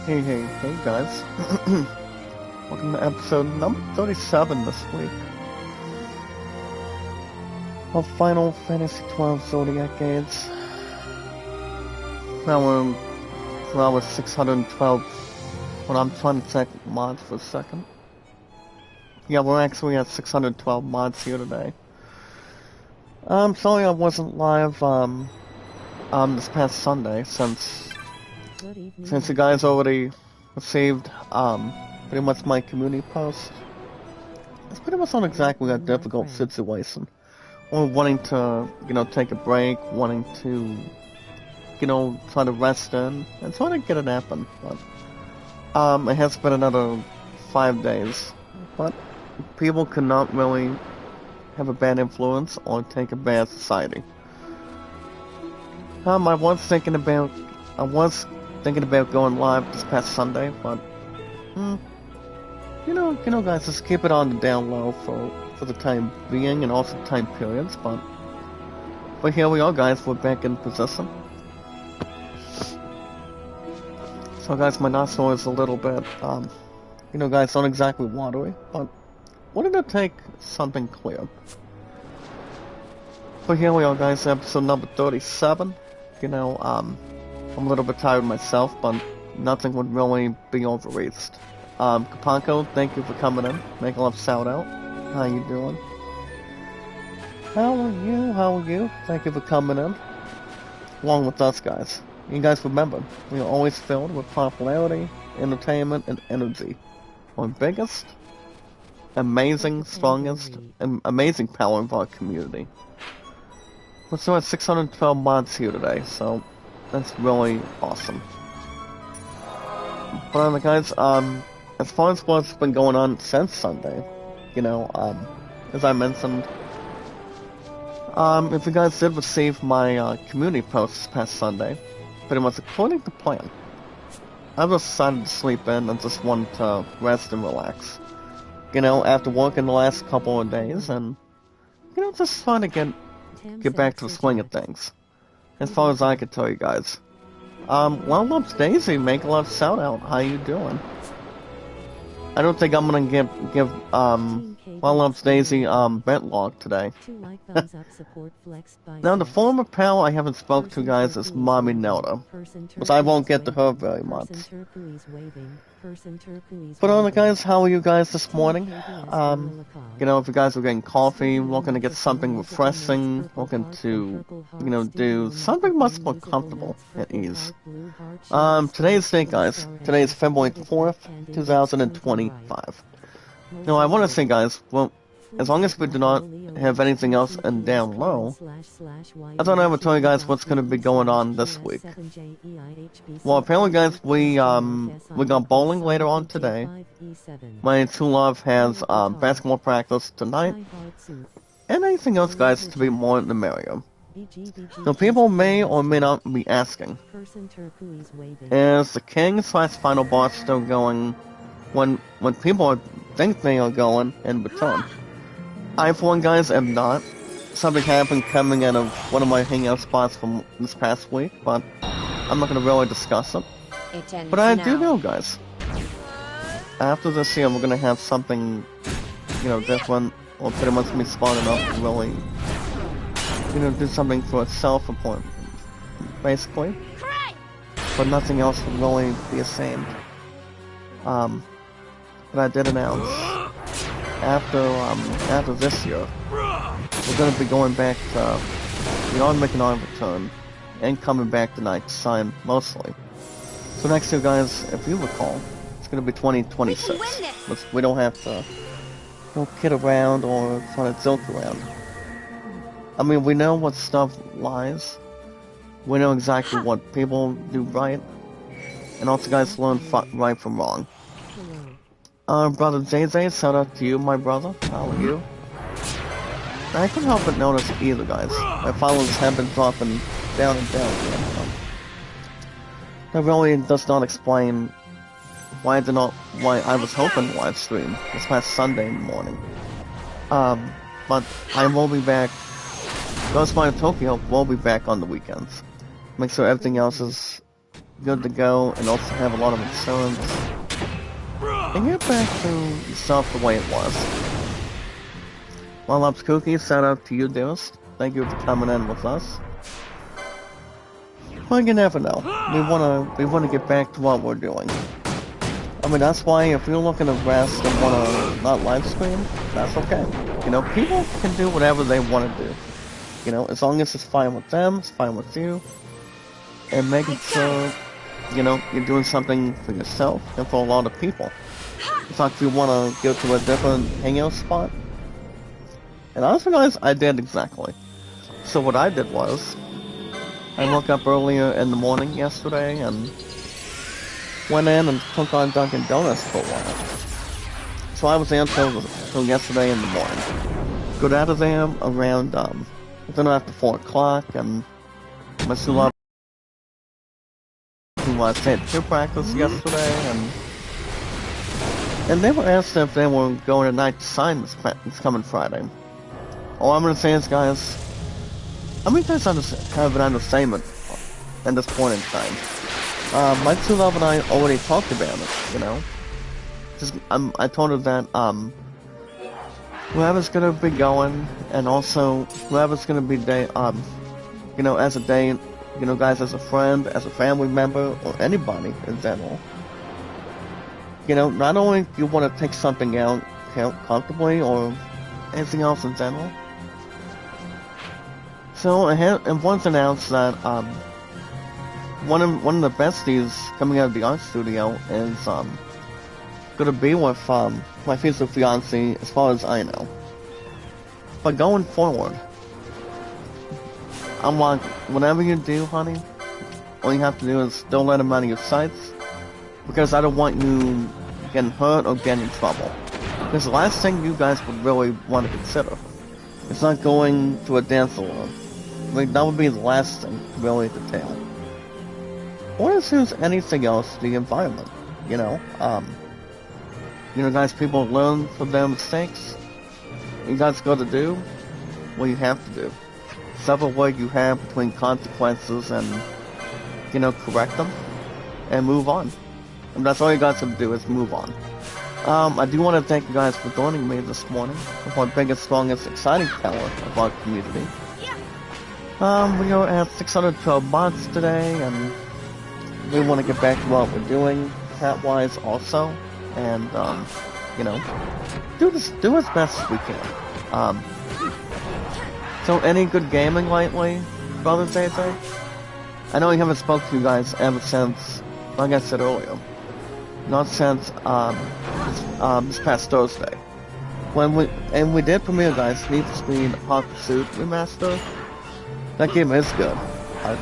Hey guys. Welcome to episode number 37 this week of Final Fantasy XII Zodiac Games. Now we're 612. When I'm trying to check mods for a second. Yeah, we're actually at 612 mods here today. I'm sorry I wasn't live this past Sunday since you guys already received pretty much my community post. It's pretty much not exactly a difficult situation. Or wanting to, take a break, wanting to, try to rest in, and trying to get it happen. But it has been another 5 days. But people cannot really have a bad influence or take a bad society. I was thinking about going live this past Sunday, but guys, just keep it on the down low for the time being and also time periods. But here we are, guys. We're back in position. So, guys, my nostril is a little bit, guys, not exactly watery, but wanted to take something clear. But here we are, guys. Episode number 37. I'm a little bit tired myself, but nothing would really be overreached. Kapanko, thank you for coming in. Make a love shout out. How you doing? How are you? Thank you for coming in. Along with us, guys. You guys remember, we are always filled with popularity, entertainment, and energy. Our biggest, amazing, strongest, and amazing power of our community. We're still at 612 mods here today, so that's really awesome. But guys, as far as what's been going on since Sunday, as I mentioned, if you guys did receive my community post this past Sunday, pretty much according to plan, I just decided to sleep in and just wanted to rest and relax. After working the last couple of days, and just trying to get back to the swing of things. As far as I can tell you guys. Well, loves Daisy, make a love shout out. How you doing? I don't think I'm gonna give Well loves Daisy vent log today. Now the former pal I haven't spoke to, guys, is Mommy Nelda, but I won't get to her very much. But guys, how are you guys this morning? If you guys are getting coffee, looking to get something refreshing, looking to, do something much more comfortable at ease. Today's date, guys. Today is February 4th, 2025. Now, I want to say, guys, well, as long as we do not have anything else in down low, I thought I would tell you guys what's going to be going on this week. Well, apparently, guys, we got bowling later on today. My true love has basketball practice tonight, and anything else, guys, to be more in the merrier. So people may or may not be asking, is the King/Final Boss still going when people think they are going in return? I, for one, guys, am not. Something happened coming out of one of my hangout spots from this past week, but I'm not going to really discuss it. But I do know, guys. After this year, we're going to have something, different, or pretty much me smart enough to really, do something for itself, basically. But nothing else would really be the same. But I did announce, after this year, we're going to be going back to, making our return, and coming back tonight to sign, mostly. So next year, guys, if you recall, it's going to be 2026. We don't have to kid around or try to joke around. I mean, we know what stuff lies. We know exactly what people do right. And also, guys, learn right from wrong. Brother JJ, shout out to you, my brother. How are you? I couldn't help but notice either, guys. My followers have been dropping down and down again. That really does not explain why I was hoping to live stream this past Sunday morning. But I will be back. Ghostwire Tokyo will be back on the weekends. Make sure everything else is good to go, and also have a lot of insurance, and get back to yourself the way it was. Well, Ups Cookie, shout out to you, dearest. Thank you for coming in with us. Well, you never know. We wanna get back to what we're doing. I mean, that's why if you're looking to rest and wanna not live stream, that's okay. You know, people can do whatever they want to do. You know, as long as it's fine with them, it's fine with you, and making sure, you know, you're doing something for yourself and for a lot of people. In fact, if you want to go to a different hangout spot, and honestly, guys, I did exactly. So what I did was, I woke up earlier in the morning yesterday and went in and took on Dunkin' Donuts for a while. So I was there till yesterday in the morning. Got out of there around, then after 4 o'clock, and my school who stayed at 2 practice yesterday, and they were asked if they were going tonight to sign this coming Friday. All I'm gonna say is, guys, I mean, you guys have an understatement at this point in time. My true love and I already talked about it, you know. I told her that, whoever's gonna be going, and also whoever's gonna be you know, as a day, you know, guys, as a friend, as a family member, or anybody in general. You know, not only do you want to take something out comfortably or anything else in general. So it was announced that one of the besties coming out of the art studio is gonna be with my future fiance, as far as I know. But going forward, I'm like, whatever you do, honey, all you have to do is don't let him out of your sights, because I don't want you getting hurt or getting in trouble. Because the last thing you guys would really want to consider is not going to a dance salon. Like, that would be the last thing, really, to tell. Or as soon as anything else, the environment, you know? You know, guys, people learn from their mistakes. You guys got to do what you have to do. Separate what you have between consequences and, you know, correct them and move on. And that's all you guys have to do is move on. I do want to thank you guys for joining me this morning with our biggest, strongest, exciting power of our community. We are at 612 bots today, and we want to get back to what we're doing, chat-wise also, and, you know, do as best as we can. So any good gaming lately, Brother JJ? I know we haven't spoke to you guys ever since, like I said earlier, not since, this past Thursday. We did premiere, guys, Need for Speed Hot Pursuit Remaster. That game is good,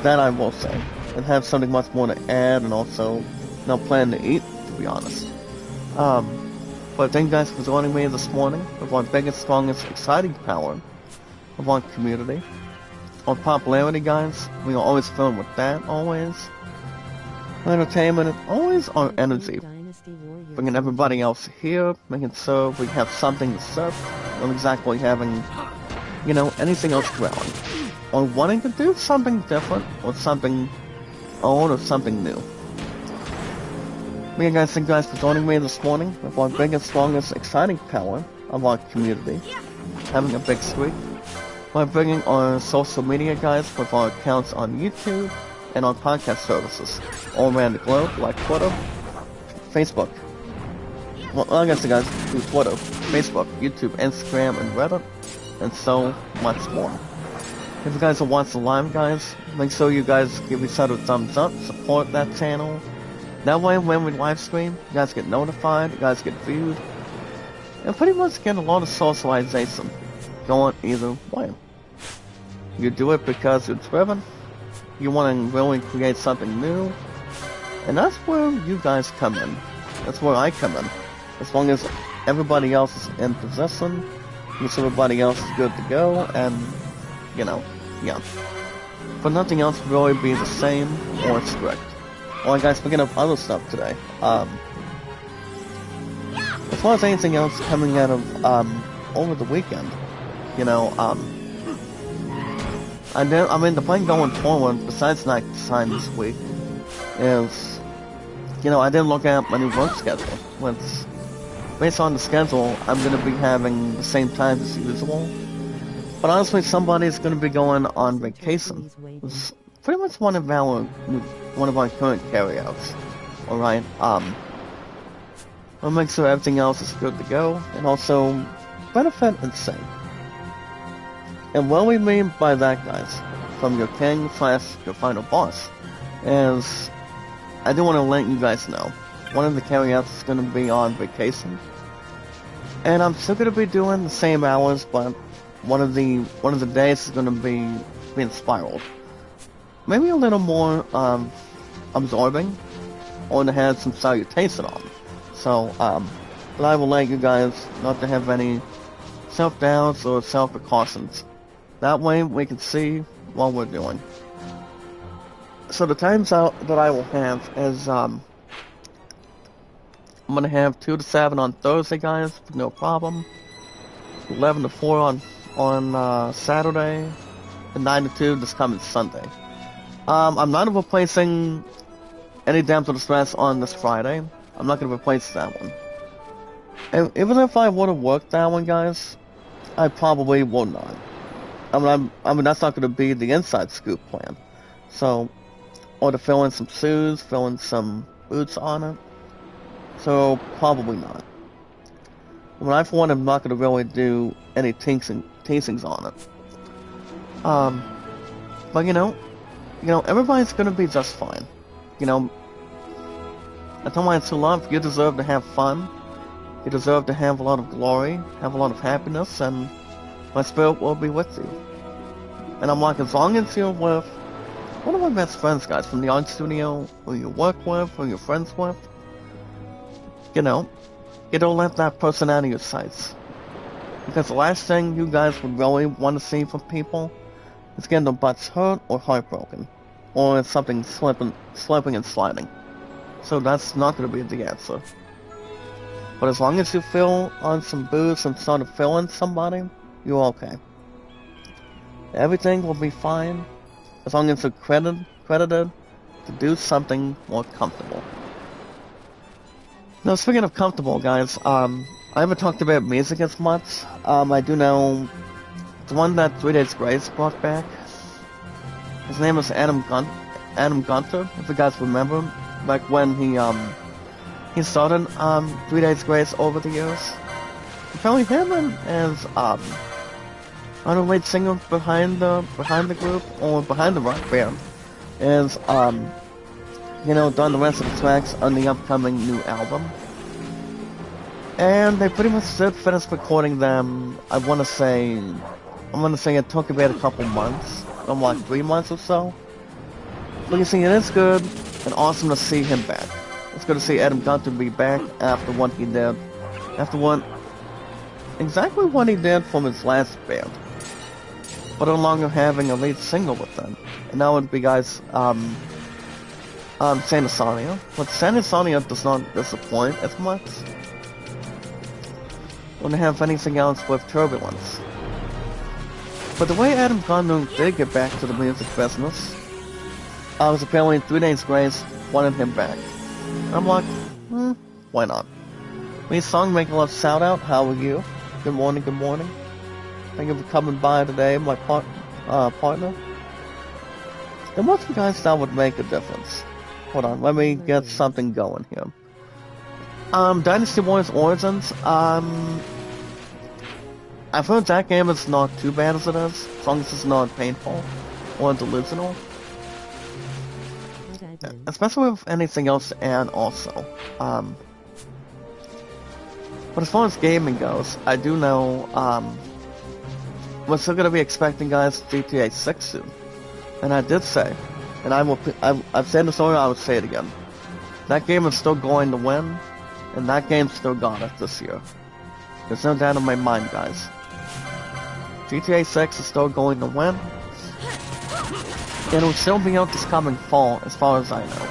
that I will say, and have something much more to add, and also no plan to eat, to be honest. But thank you guys for joining me this morning with our biggest, strongest, exciting power of our community. Our popularity, guys, we are always filled with that, always. Our entertainment, and always our energy. Bringing everybody else here, making sure we have something to serve, not exactly having, you know, anything else growing. Or wanting to do something different, or something old, or something new. Again, guys, thank you guys for joining me this morning with our biggest, strongest, exciting power of our community. Having a big streak. By bringing our social media, guys, with our accounts on YouTube and on podcast services all around the globe, like Twitter, Facebook. Well, like I said, guys, through Twitter, Facebook, YouTube, Instagram, and Reddit, and so much more. If you guys are watching live, guys, make sure you guys give each other a thumbs up, support that channel. That way, when we live stream, you guys get notified, you guys get viewed, and pretty much get a lot of socialization going either way. You do it because you're driven, you want to really create something new, and that's where you guys come in. That's where I come in. As long as everybody else is in position, as everybody else is good to go, and, you know, yeah. But nothing else will really be the same or strict. Alright guys, speaking of other stuff today, as far as anything else coming out of, over the weekend, you know, I mean, the plan going forward, besides night sign this week, is, I didn't look at my new work schedule. Based on the schedule, I'm going to be having the same time as usual. But honestly, somebody's going to be going on vacation. It's pretty much one of our current carryouts. Alright, we'll make sure everything else is good to go, and also benefit and save. And what we mean by that, guys, from your king / your final boss, is I do want to let you guys know, one of the carryouts is going to be on vacation, and I'm still going to be doing the same hours, but one of the days is going to be being spiraled. Maybe a little more absorbing, or to have some salutation on. So, but I will let you guys not to have any self-doubts or self-precautions. That way we can see what we're doing. So the times out that I will have is, I'm gonna have 2 to 7 on Thursday, guys, no problem. 11 to 4 on Saturday, and 9 to 2 this coming Sunday. I'm not replacing any Dams of Distress on this Friday. I'm not gonna replace that one. And even if I would've worked that one, guys, I probably will not. I mean, that's not gonna be the inside scoop plan. So, or to fill in some shoes, fill in some boots on it. So, probably not. I mean, I for one am not gonna really do any tastings on it. But everybody's gonna be just fine. I told my true love, you deserve to have fun. You deserve to have a lot of glory, have a lot of happiness, and my spirit will be with you. And I'm like, as long as you're with one of my best friends, guys, from the art studio, who you work with, who you're friends with, you don't let that person out of your sights. Because the last thing you guys would really want to see from people is getting their butts hurt or heartbroken, or something slipping and sliding. So that's not going to be the answer. But as long as you fill on some booze and start to fill in somebody, you're okay. Everything will be fine, as long as you're credited to do something more comfortable. Now, speaking of comfortable, guys, I haven't talked about music as much. I do know the one that 3 Days Grace brought back. His name is Adam Gunter, if you guys remember him. Back when he started 3 Days Grace over the years. Apparently him and the lead singer behind the group, or behind the rock band, is done the rest of the tracks on the upcoming new album. And they pretty much did finish recording them. I wanna say it took about a couple months, like 3 months or so. But you see, it is good and awesome to see him back. It's good to see Adam Gunter be back after what he did. Exactly what he did from his last band. But no longer having a lead single with them. And that would be, guys, Santa Sonia. But Santa Sonia does not disappoint as much. Wouldn't have anything else with Turbulence. But the way Adam Gunter did get back to the music business, was apparently 3 Days Grace wanted him back. And I'm like, why not? Please, Songmaker Love shout out, how are you? Good morning, good morning. Thank you for coming by today, my partner. And what you guys thought would make a difference? Hold on, let me get something going here. Dynasty Warriors Origins, I've heard that game is not too bad as it is, as long as it's not painful or delusional. Especially with anything else to add also. But as far as gaming goes, I do know, we're still going to be expecting, guys, GTA 6 soon. And I did say, and I've said this earlier, I would say it again. That game is still going to win, and that game's still got it this year. There's no doubt in my mind, guys. GTA 6 is still going to win. It'll still be out this coming fall, as far as I know.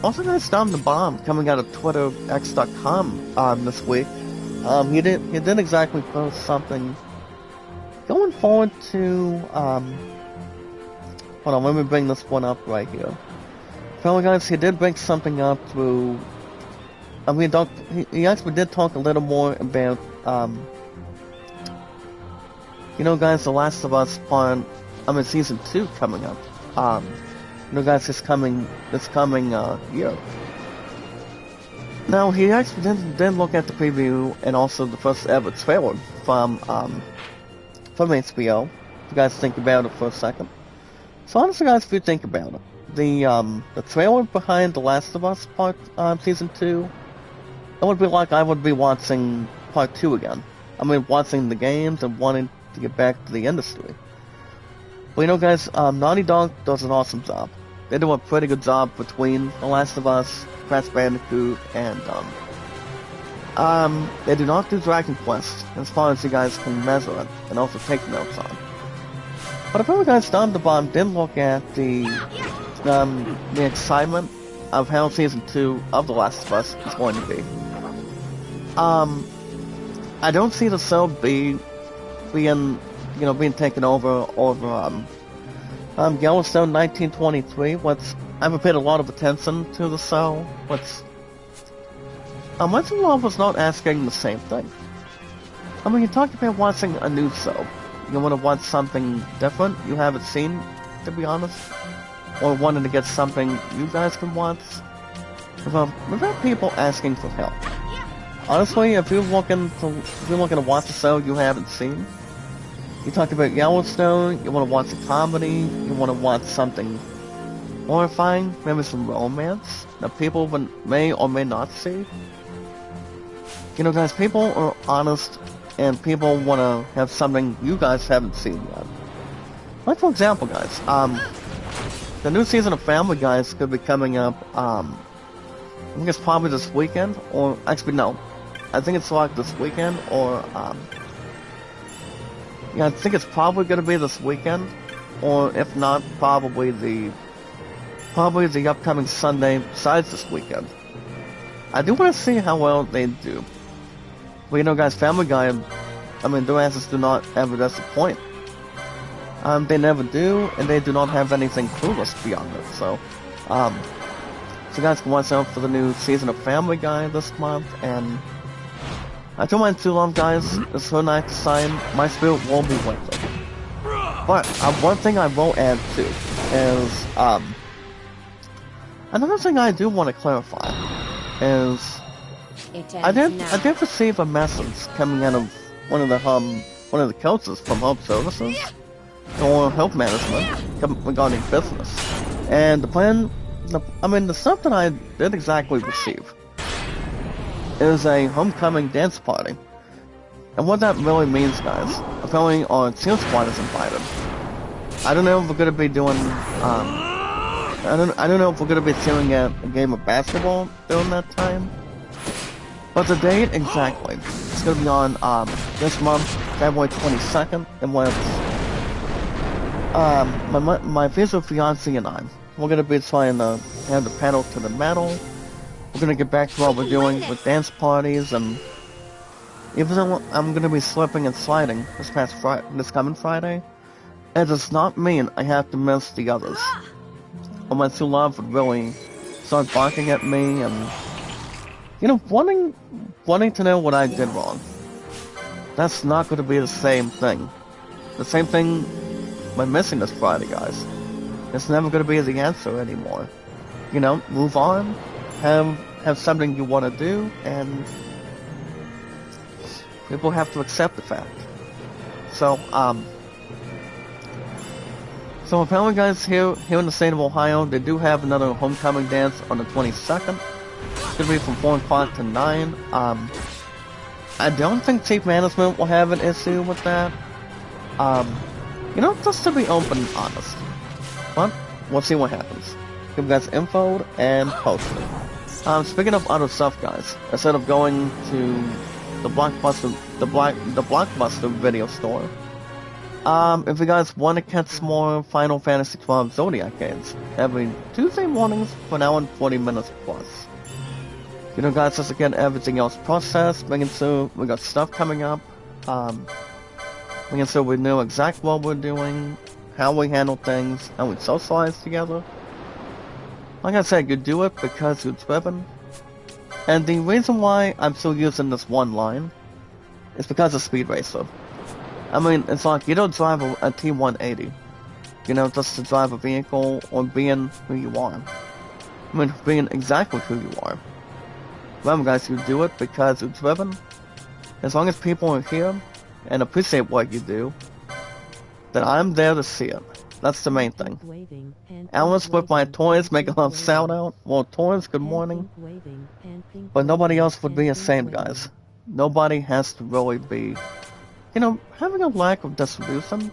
Also, guys, Dom the Bomb coming out of TwitterX.com this week. He didn't exactly post something going forward to hold on, let me bring this one up right here. Well, guys, he did bring something up through. I mean, he actually did talk a little more about, you know, guys, The Last of Us Season 2 coming up. You know, guys, this coming year. Now, he actually did look at the preview and also the first ever trailer from HBO. If you guys think about it for a second. So honestly, guys, if you think about it, the trailer behind The Last of Us Season 2, it would be like I would be watching Part 2 again. I mean, watching the games and wanting to get back to the industry. But you know, guys, Naughty Dog does an awesome job. They do a pretty good job between The Last of Us, Crash Bandicoot, and they do not do Dragon Quest, as far as you guys can measure it, and also take notes on. But if you guys down the bottom did look at the excitement of how Season 2 of The Last of Us is going to be. I don't see the show being taken over Yellowstone 1923, which I haven't paid a lot of attention to the show, which Legend Love was not asking the same thing. I mean, you talked about watching a new show. You want to watch something different you haven't seen, to be honest, or wanting to get something you guys can watch. Without people asking for help. Honestly, if you're looking to watch a show you haven't seen, you talked about Yellowstone, you want to watch a comedy, you want to watch something horrifying, maybe some romance that people may or may not see. You know, guys, people are honest, and people want to have something you guys haven't seen yet. Like, for example, guys, the new season of Family Guys could be coming up, I think it's probably this weekend, or, actually, no. I think it's like this weekend, or, yeah, I think it's probably going to be this weekend, or if not, probably the upcoming Sunday besides this weekend. I do want to see how well they do. But you know, guys, Family Guy, I mean, their answers do not ever disappoint. They never do, and they do not have anything clueless beyond it, so you guys can watch out for the new season of Family Guy this month, and I don't mind too long, guys. It's her night to sign. My spirit will be with it. But one thing I will add too is another thing I do want to clarify is I did receive a message coming out of one of the coaches from Help Services or Help Management regarding business, and the stuff that I did exactly receive is a homecoming dance party. And what that really means, guys, apparently our cheer squad is invited. I don't know if we're gonna be doing, I don't know if we're gonna be cheering at a game of basketball during that time. But the date exactly, it's gonna be on this month, February 22nd, in Wales. My future fiance and I, we're gonna be trying to have the pedal to the metal. We're gonna get back to what we're doing with dance parties, and even though I'm gonna be slipping and sliding this coming Friday, it does not mean I have to miss the others. Or my true love would really start barking at me and, you know, wanting to know what I did wrong. That's not gonna be the same thing. The same thing by missing this Friday, guys. It's never gonna be the answer anymore. You know, move on. Have something you want to do, and people have to accept the fact. So apparently, guys, here in the state of Ohio, they do have another homecoming dance on the 22nd. It's gonna be from 4 o'clock to 9. I don't think Chief Management will have an issue with that. You know, just to be open and honest. But we'll see what happens. Give you guys info and post it. Speaking of other stuff, guys, instead of going to the Blockbuster video store, if you guys want to catch more Final Fantasy XII Zodiac games every Tuesday mornings for an hour and 40 minutes plus. You know, guys, just again, everything else processed, making sure we got stuff coming up, making sure we know exactly what we're doing, how we handle things, how we socialize together. Like I said, you do it because you're driven. And the reason why I'm still using this one line is because of Speed Racer. I mean, it's like you don't drive a T180, you know, just to drive a vehicle or being who you are. I mean, being exactly who you are. Remember guys, you do it because you're driven. As long as people are here and appreciate what you do, then I'm there to see it. That's the main thing. Alice with my toys make a little shout out. Well, toys, good morning. But nobody else would be the same, guys. Nobody has to really be, you know, having a lack of distribution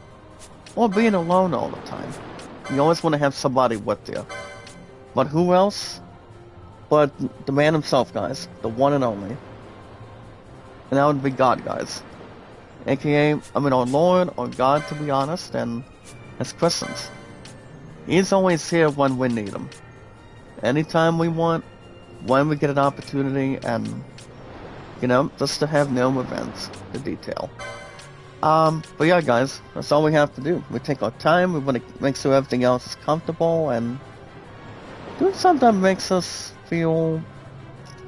or being alone all the time. You always want to have somebody with you. But who else? But the man himself, guys. The one and only. And that would be God, guys. AKA, I mean, our Lord, or God, to be honest, and as Christians. He's always here when we need him. Anytime we want, when we get an opportunity, and, you know, just to have no events to detail. But yeah, guys, that's all we have to do. We take our time, we want to make sure everything else is comfortable, and doing something that makes us feel,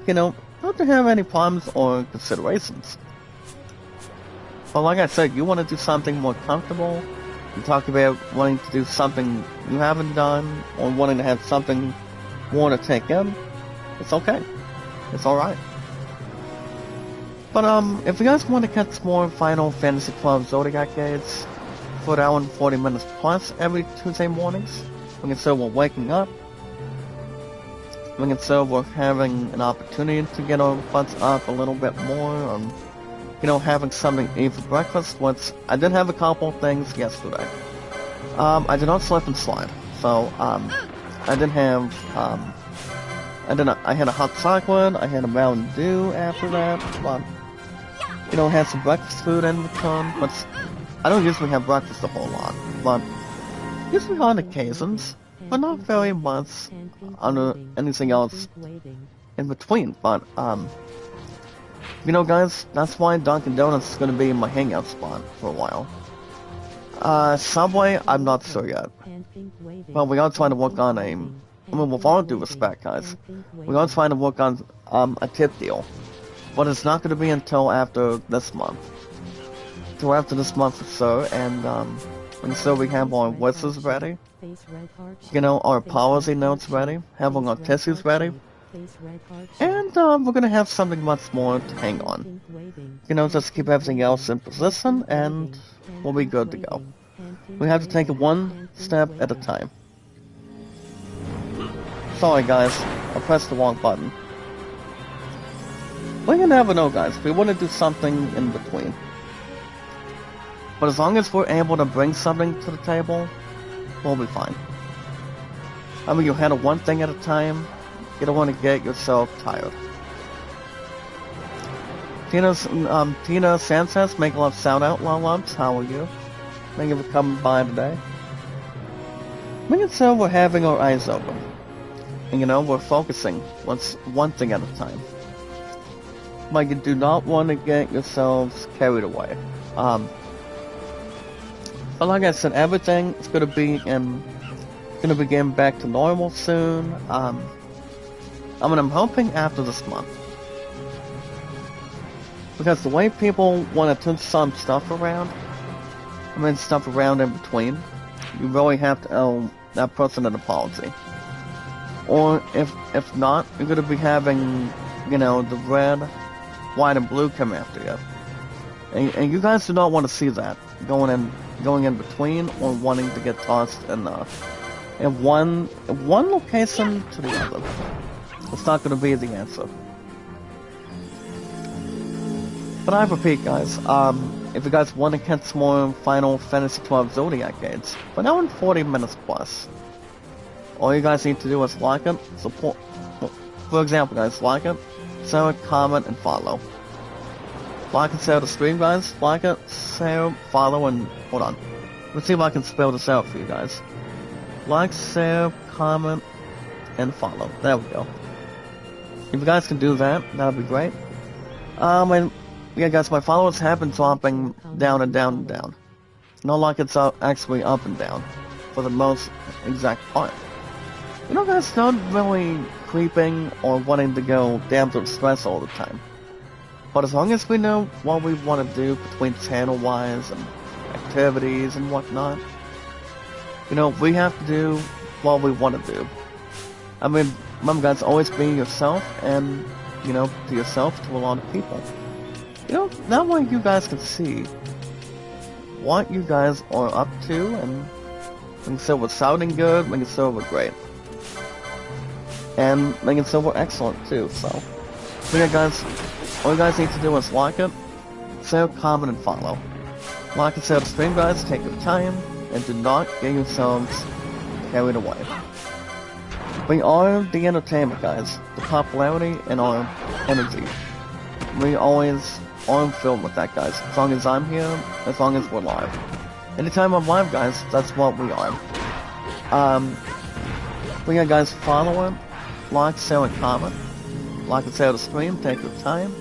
you know, not to have any problems or considerations. But like I said, you want to do something more comfortable. You talk about wanting to do something you haven't done, or wanting to have something more to take in. It's okay. It's alright. But if you guys want to catch more Final Fantasy XII Zodiac games for an hour and 40 minutes plus every Tuesday mornings, we can say we're waking up. We can say we're having an opportunity to get our butts up a little bit more, you know, having something to eat for breakfast. Once I did have a couple of things yesterday. I did not slip and slide, so I did have I had a hot chocolate, I had a Mountain Dew after that, but you know, had some breakfast food in return. But I don't usually have breakfast a whole lot, but usually on occasions, but not very much under anything else in between. But you know, guys, that's why Dunkin' Donuts is going to be my hangout spot for a while. Subway, I'm not sure yet. But we are trying to work on I mean, with all due respect, guys, we are trying to work on a tip deal. But it's not going to be until after this month. Until after this month or so, and so we have our whistles ready. You know, our policy notes ready. Having our tissues ready. And we're gonna have something much more to hang on. You know, just keep everything else in position and we'll be good to go. We have to take it one step at a time. Sorry guys, I pressed the wrong button. But you never know, guys. We want to do something in between. But as long as we're able to bring something to the table, we'll be fine. I mean, you handle one thing at a time. You don't want to get yourself tired. Tina Sanchez, make a love sound out, loves. How are you? Thank you for coming by today. Make it so we're having our eyes open. And you know, we're focusing one thing at a time. But you do not want to get yourselves carried away. But like I said, everything is going to begin back to normal soon. I mean, I'm hoping after this month. Because the way people want to turn some stuff around, I mean stuff around in between, you really have to owe that person an apology. Or if not, you're going to be having, you know, the red, white, and blue come after you. And you guys do not want to see that going in between or wanting to get tossed in one location to the other. It's not going to be the answer. But I repeat, guys, if you guys want to catch more Final Fantasy XII Zodiac games, for now in 40 minutes plus, all you guys need to do is like it, support, for example, guys, like it, share it, comment, and follow. Like and share the stream, guys, like it, share, follow, and, hold on, let's see if I can spell this out for you guys. Like, share, comment, and follow. There we go. If you guys can do that, that'd be great. And yeah, guys, my followers have been dropping down and down and down. Not like it's actually up and down, for the most exact part. You know, guys, not really creeping or wanting to go down to stress all the time. But as long as we know what we want to do between channel-wise and activities and whatnot, you know, we have to do what we want to do. I mean, remember guys, always be yourself and, you know, to yourself to a lot of people. You know, that way you guys can see what you guys are up to and making Silver sounding good, making Silver great. And making Silver excellent too, so. Yeah guys, all you guys need to do is like it, share, comment, and follow. Like and share the stream guys, take your time, and do not get yourselves carried away. We are the entertainment guys, the popularity and our energy. We always are filled with that guys, as long as I'm here, as long as we're live. Anytime I'm live guys, that's what we are. But yeah guys, follow it, like, share, and comment. Like and share the stream, take your time.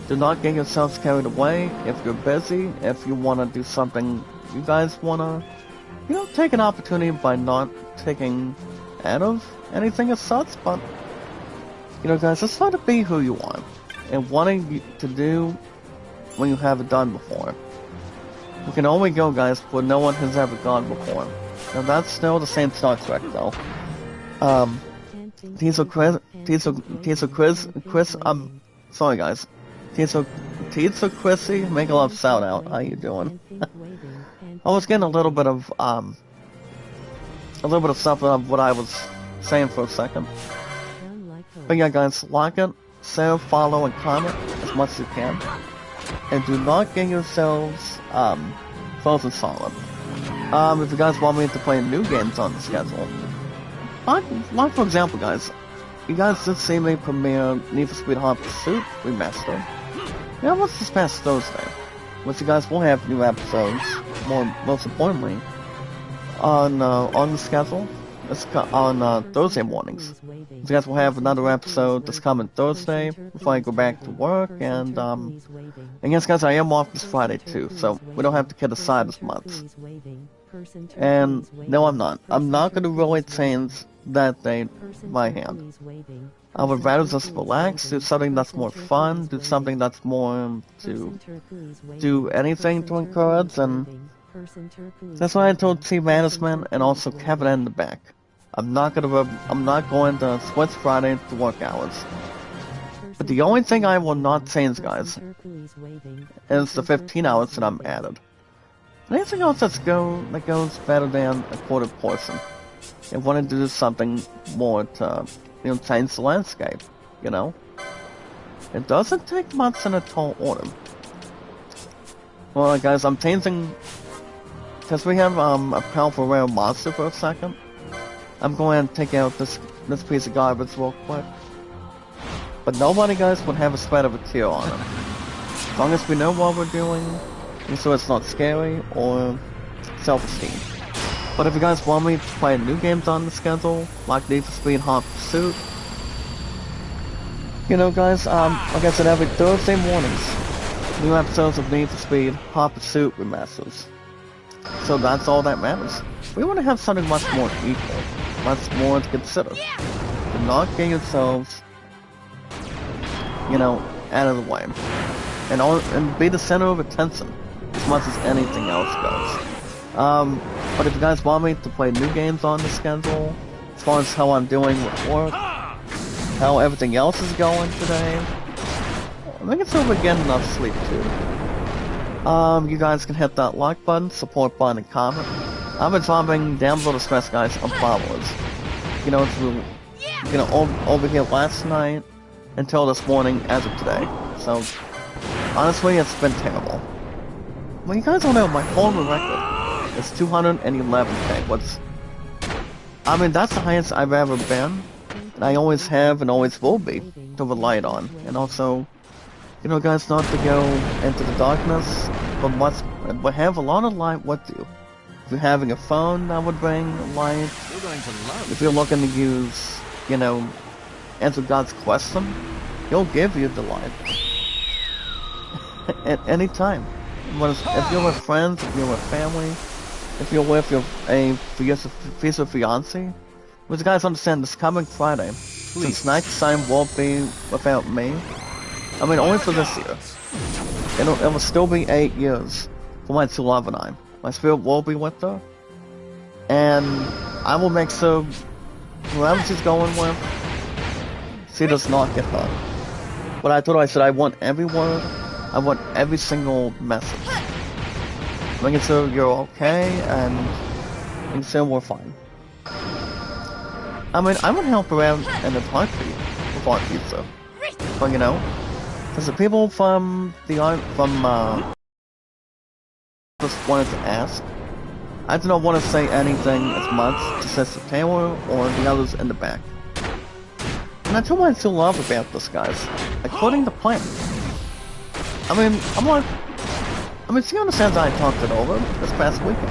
Do not get yourselves carried away. If you're busy, if you want to do something you guys want to, you know, take an opportunity by not taking out of anything as such, but, you know guys, just try to be who you are, and wanting to do when you haven't done before. You can only go guys where no one has ever gone before. Now that's still the same Star Trek though. Sorry guys. Teaser Chrissy, make a love shout out. How you doing? I was getting a little bit of something of what I was saying for a second. But yeah guys, like it, share, follow, and comment as much as you can. And do not get yourselves frozen solid. If you guys want me to play new games on the schedule, like for example guys, you guys did see me premiere Need for Speed Hot Pursuit Remastered. Yeah, what's this past Thursday? Which you guys will have new episodes, most importantly, on the schedule. It's on Thursday mornings. You guys will have another episode this coming Thursday before I go back to work, and yes guys, I am off this Friday too, so we don't have to kid aside as much. And no, I'm not. I'm not gonna really change that day by hand. I would rather just relax, do something that's more fun, do something that's more to do anything to encourage, and that's why I told team management and also Kevin in the back. I'm not going to switch Friday to work hours. But the only thing I will not change, guys, is the 15 hours that I'm added. Anything else that goes better than a quarter portion. I wanted to do something more to, you know, change the landscape, you know? It doesn't take much in a tall order. Well, guys, I'm changing, because we have a powerful rare monster for a second. I'm going to take out this piece of garbage real quick. But nobody, guys, would have a sweat of a tear on it. As long as we know what we're doing, and so it's not scary or self-esteem. But if you guys want me to play new games on the schedule, like Need for Speed Hot Pursuit, you know guys, like I said, every Thursday mornings, new episodes of Need for Speed Hot Pursuit remasters. So that's all that matters. We want to have something much more equal, much more to consider. Do not get yourselves, you know, out of the way. And be the center of attention as much as anything else goes. But if you guys want me to play new games on the schedule, as far as how I'm doing with work, how everything else is going today, I think it's over getting enough sleep too. You guys can hit that like button, support button, and comment. I've been dropping down below the stress guys on followers. You know, over here last night until this morning as of today. So, honestly, it's been terrible. Well, you guys don't know, my former record is 211k. I mean, that's the highest I've ever been. And I always have and always will be to rely on. And also, you know, guys, not to go into the darkness, but have a lot of light with you. If you're having a phone, that would bring light. If you're looking to use, you know, answer God's question, He'll give you the light. At any time. If you're with friends, if you're with family, if you're with a future fiance, but you guys understand this coming Friday, since night sign won't be without me. I mean, only for this year. It will still be 8 years for my true love and I. My spirit will be with her, and I will make sure whoever she's going with, she does not get hurt. But I told her, I said, I want every word, I want every single message. Making sure you're okay, and making sure we're fine. I mean, I would help around in a heartbeat with our pizza. But you know, because the people from just wanted to ask, I do not want to say anything as much to Sister Taylor or the others in the back. And I told my true love about this, guys, according to plan. I mean, she understands I talked it over this past weekend.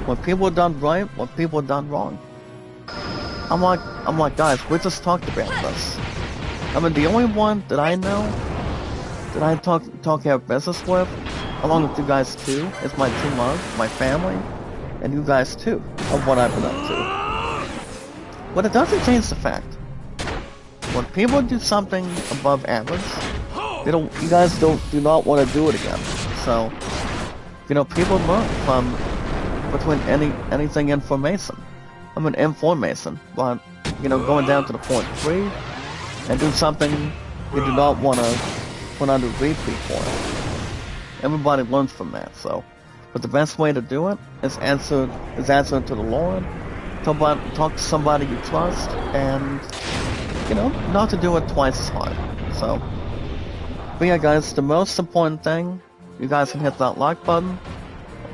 What people have done right, what people have done wrong. I'm like, guys, we just talked about this. I mean, the only one that I know that I talk out business with, along with you guys too, is my true love, my family, and you guys too, of what I've been up to. But it doesn't change the fact, when people do something above average, you guys do not want to do it again. So, you know, people learn from between anything information. I mean, information, but, you know, going down to the point 3 and do something you do not want to put under repeat for. Everybody learns from that, so. But the best way to do it is answer to the Lord, talk to somebody you trust, and, you know, not to do it twice as hard. So, but yeah, guys, the most important thing, you guys can hit that like button.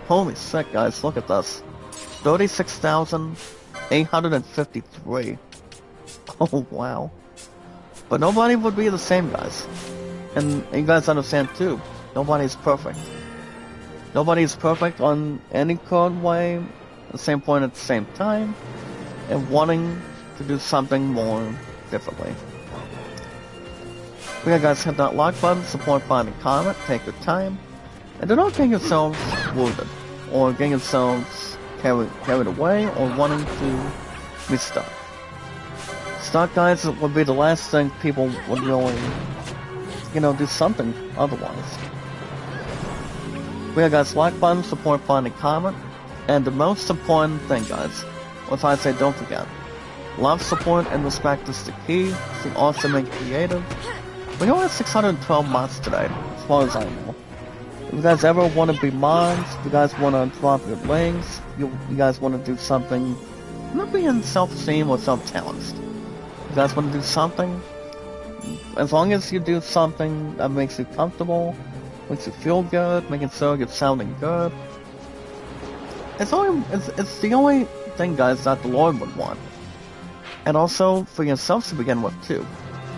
Holy shit, guys, look at this. 36,853. Oh, wow. But nobody would be the same, guys. And you guys understand, too. Nobody's perfect. Nobody's perfect on any current way, at the same point at the same time, and wanting to do something more differently. But yeah, guys, hit that like button, support button, and comment, take your time, and do not get yourselves wounded, or get yourselves carried away, or wanting to be stuck. Stuck, guys, would be the last thing people would really, you know, do something otherwise. But yeah, guys, like button, support button, and comment, and the most important thing, guys, which I say don't forget, love, support, and respect is the key to awesome and creative. We only have 612 mods today, as far as I know. If you guys ever want to be mods, if you guys want to drop your links, you guys want to do something, not being self-esteem or self-challenged. If you guys want to do something, as long as you do something that makes you comfortable, makes you feel good, making sure you're sounding good, it's the only thing, guys, that the Lord would want. And also for yourselves to begin with, too.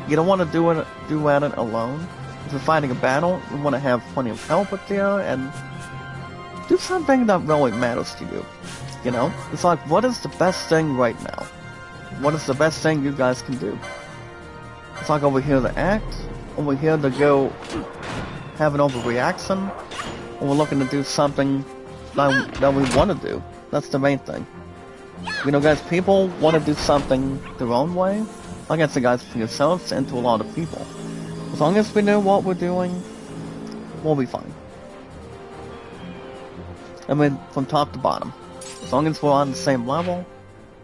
You don't want to do it alone. If you're fighting a battle, you want to have plenty of help with you, and do something that really matters to you. You know? It's like, what is the best thing right now? What is the best thing you guys can do? It's like, are we here to act? Are we here to go have an overreaction? Or we're looking to do something that we want to do? That's the main thing. You know, guys, people want to do something their own way. Like I said, guys, for yourselves and to a lot of people. As long as we know what we're doing, we'll be fine. I mean, from top to bottom. As long as we're on the same level,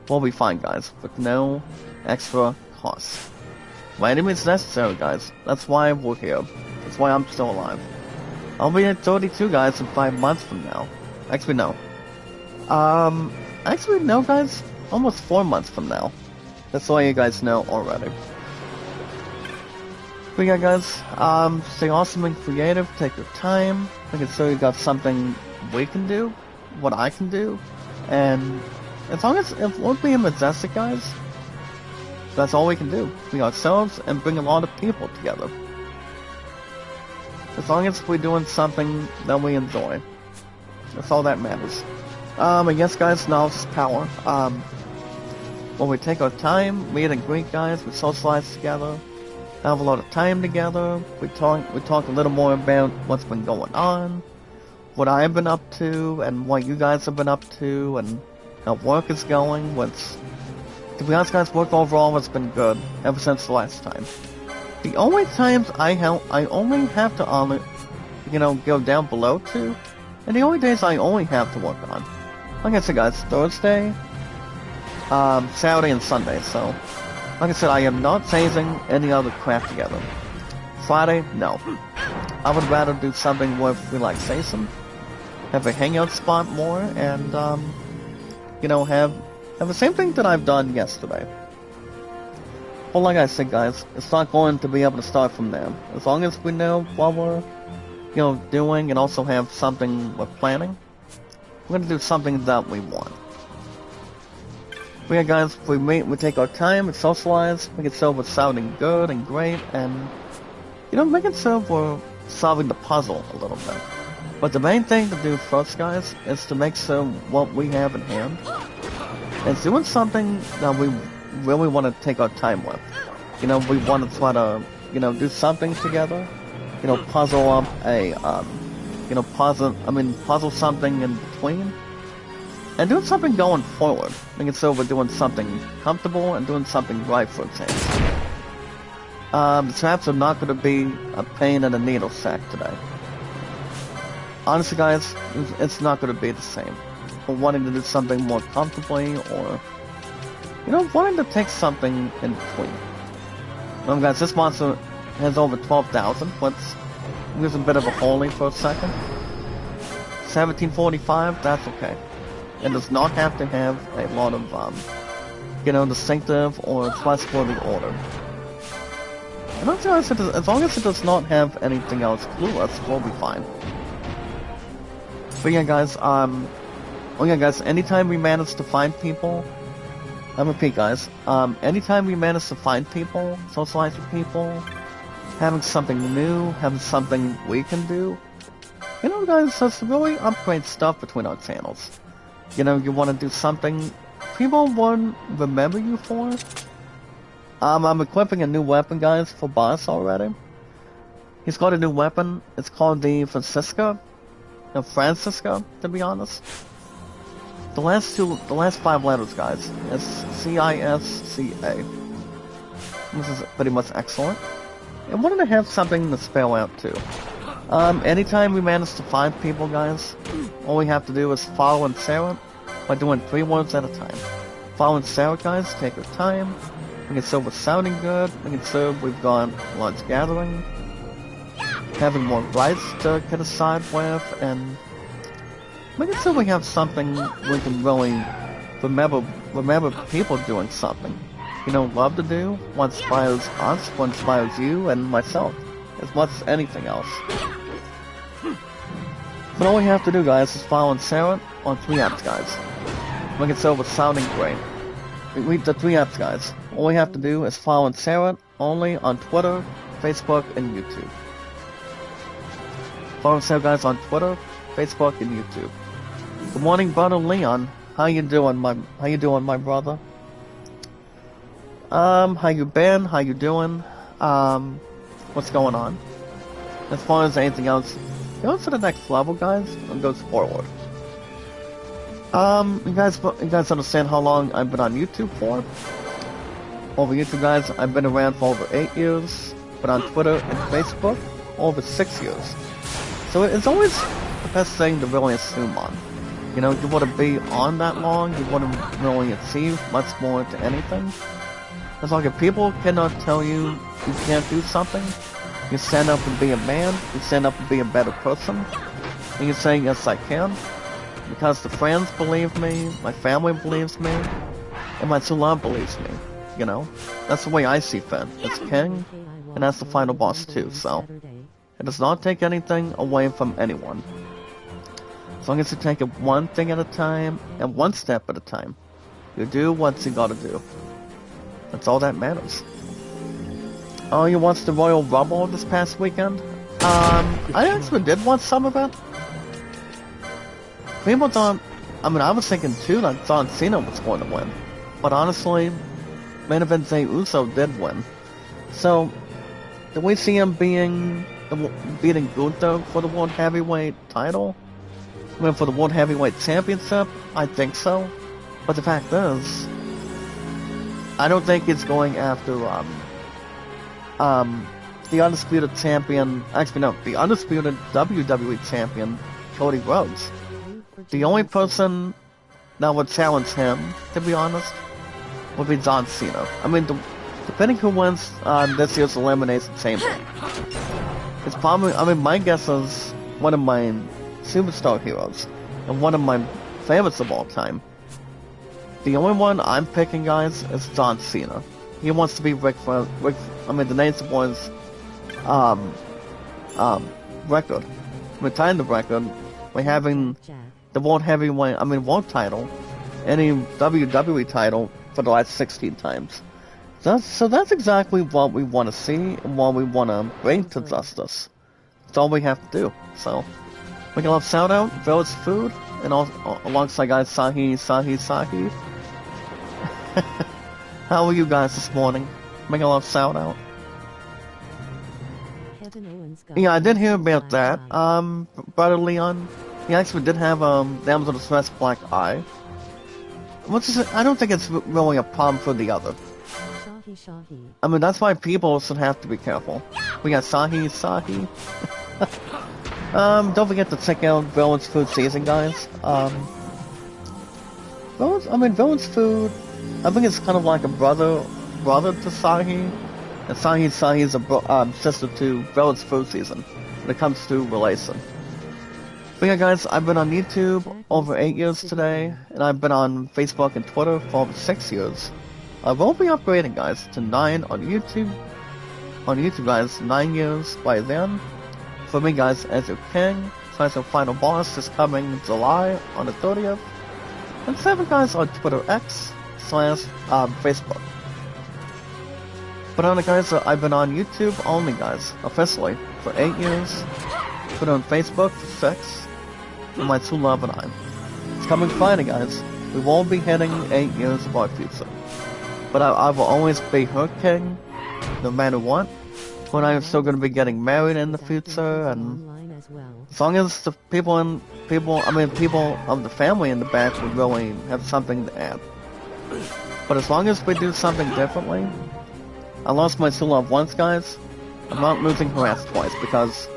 we'll be fine, guys, with no extra costs. By any means necessary, guys. That's why we're here. That's why I'm still alive. I'll be at 32, guys, in 5 months from now. Actually, no. Actually, no, guys. Almost 4 months from now. That's all you guys know already. But yeah, guys, stay awesome and creative. Take your time. Making sure you got something we can do, what I can do, and as long as if we're being majestic, guys, that's all we can do. Be ourselves and bring a lot of people together. As long as we're doing something that we enjoy, that's all that matters. And yes, guys, knowledge is power. When we take our time, meet and greet, guys, we socialize together, have a lot of time together, we talk a little more about what's been going on, what I've been up to and what you guys have been up to and how work is going. To be honest, guys, work overall has been good ever since the last time. The only times I only have to go down below to, and the only days I only have to work on, like I said, guys, Thursday, Saturday, and Sunday. So, like I said, I am not phasing any other crap together. Friday, no. I would rather do something with relaxation, have a hangout spot more, and have the same thing that I've done yesterday. Well, like I said, guys, it's not going to be able to start from there. As long as we know what we're, doing, and also have something we're planning, we're gonna do something that we want. But yeah, guys, we meet, we take our time, we socialize, make it so we're sounding good and great, and make it so we're solving the puzzle a little bit. But the main thing to do first, guys, is to make so what we have in hand is doing something that we really want to take our time with. We want to try to, do something together. Puzzle up a, puzzle something in between. And doing something going forward. Make it so we're doing something comfortable and doing something right for a change. The traps are not going to be a pain in a needle sack today. Honestly, guys, it's not going to be the same. We're wanting to do something more comfortably, or wanting to take something in between. Guys, this monster has over 12,000. Let's use a bit of a holy for a second. 1745, that's okay. It does not have to have a lot of, distinctive or trustworthy order. And as long as it does not have anything else clueless, we'll be fine. But yeah, guys, anytime we manage to find people, I repeat, guys, anytime we manage to find people, socialize with people, having something new, having something we can do, guys, that's really upgrade stuff between our channels. You want to do something people won't remember you for. I'm equipping a new weapon, guys, for boss already. He's got a new weapon. It's called the Francisca, to be honest. The last 5 letters, guys, is CISCA. This is pretty much excellent. And wanted to have something to spell out too. Anytime we manage to find people, guys, all we have to do is follow and share it by doing 3 words at a time. Follow and share it, guys, take our time, make it so we're sounding good, make it so we've got a large gathering, having more rights to get aside with, and make it so we have something we can really remember people doing something. Love to do, what inspires us, what inspires you, and myself, as much as anything else. But all we have to do, guys, is follow and share it on 3 apps, guys. Make it so we're sounding great. Read the 3 apps, guys. All we have to do is follow and share it only on Twitter, Facebook, and YouTube. Follow and share, guys, on Twitter, Facebook, and YouTube. Good morning, brother Leon. How you doing, my brother? How you been? How you doing? What's going on? As far as anything else, go to the next level, guys, and goes forward. You guys understand how long I've been on YouTube for? Over YouTube, guys, I've been around for over 8 years, but on Twitter and Facebook, over 6 years. So it's always the best thing to really assume on. You want to be on that long, you want to really achieve much more to anything. It's like if people cannot tell you you can't do something, you stand up and be a man, you stand up and be a better person, and you say, yes, I can, because the friends believe me, my family believes me, and my true love believes me, That's the way I see Finn. It's king, and that's the final boss too, so it does not take anything away from anyone. As long as you take it one thing at a time, and one step at a time, you do what you gotta do. That's all that matters. Oh, you watched the Royal Rumble this past weekend? I actually did watch some of it. People thought, I was thinking too that John Cena was going to win. But honestly, main event Jey Uso did win. So, did we see him beating Gunther for the World Heavyweight title? I mean, for the World Heavyweight Championship, I think so. But the fact is, I don't think it's going after, the undisputed champion, actually no, the undisputed WWE champion, Cody Rhodes. The only person that would challenge him, to be honest, would be John Cena. I mean, depending who wins this year's Elimination Chamber, it's probably, I mean, my guess is one of my superstar heroes, and one of my favorites of all time. The only one I'm picking, guys, is John Cena. He wants to be the Nature Boy's, record. We're tying the record. We're having the World Heavyweight, World title, any WWE title for the last 16 times. So that's exactly what we want to see and what we want to bring to Justice. That's all we have to do. So, we can love shout out, Village Food, and alongside guys Sahi. How are you guys this morning? Make a love shout out. Yeah, I did hear about that. Brother Leon, he actually did have damage on the stress black eye. I don't think it's really a problem for the other. I mean, that's why people should have to be careful. We got Sahi. Don't forget to check out Village Food season, guys. Village Food, I think it's kind of like a brother to Sahi. And Sahi is a sister to Village Food season when it comes to relation. But yeah, guys, I've been on YouTube over 8 years today, and I've been on Facebook and Twitter for over 6 years. I will be upgrading, guys, to 9 on YouTube. On YouTube, guys, 9 years by then. For me, guys, as your king, / final boss is coming July on the 30th. And 7 guys on Twitter X / Facebook. But on the guys, I've been on YouTube only, guys, officially, for 8 years. Put on Facebook for 6. And my true love and I. It's coming Friday, guys. We won't be hitting 8 years of our future. But I will always be her king, no matter what. But I am still going to be getting married in the future, and as long as the people of the family in the back would really have something to add. But as long as we do something differently, I lost my true love once, guys. I'm not losing her ass twice, because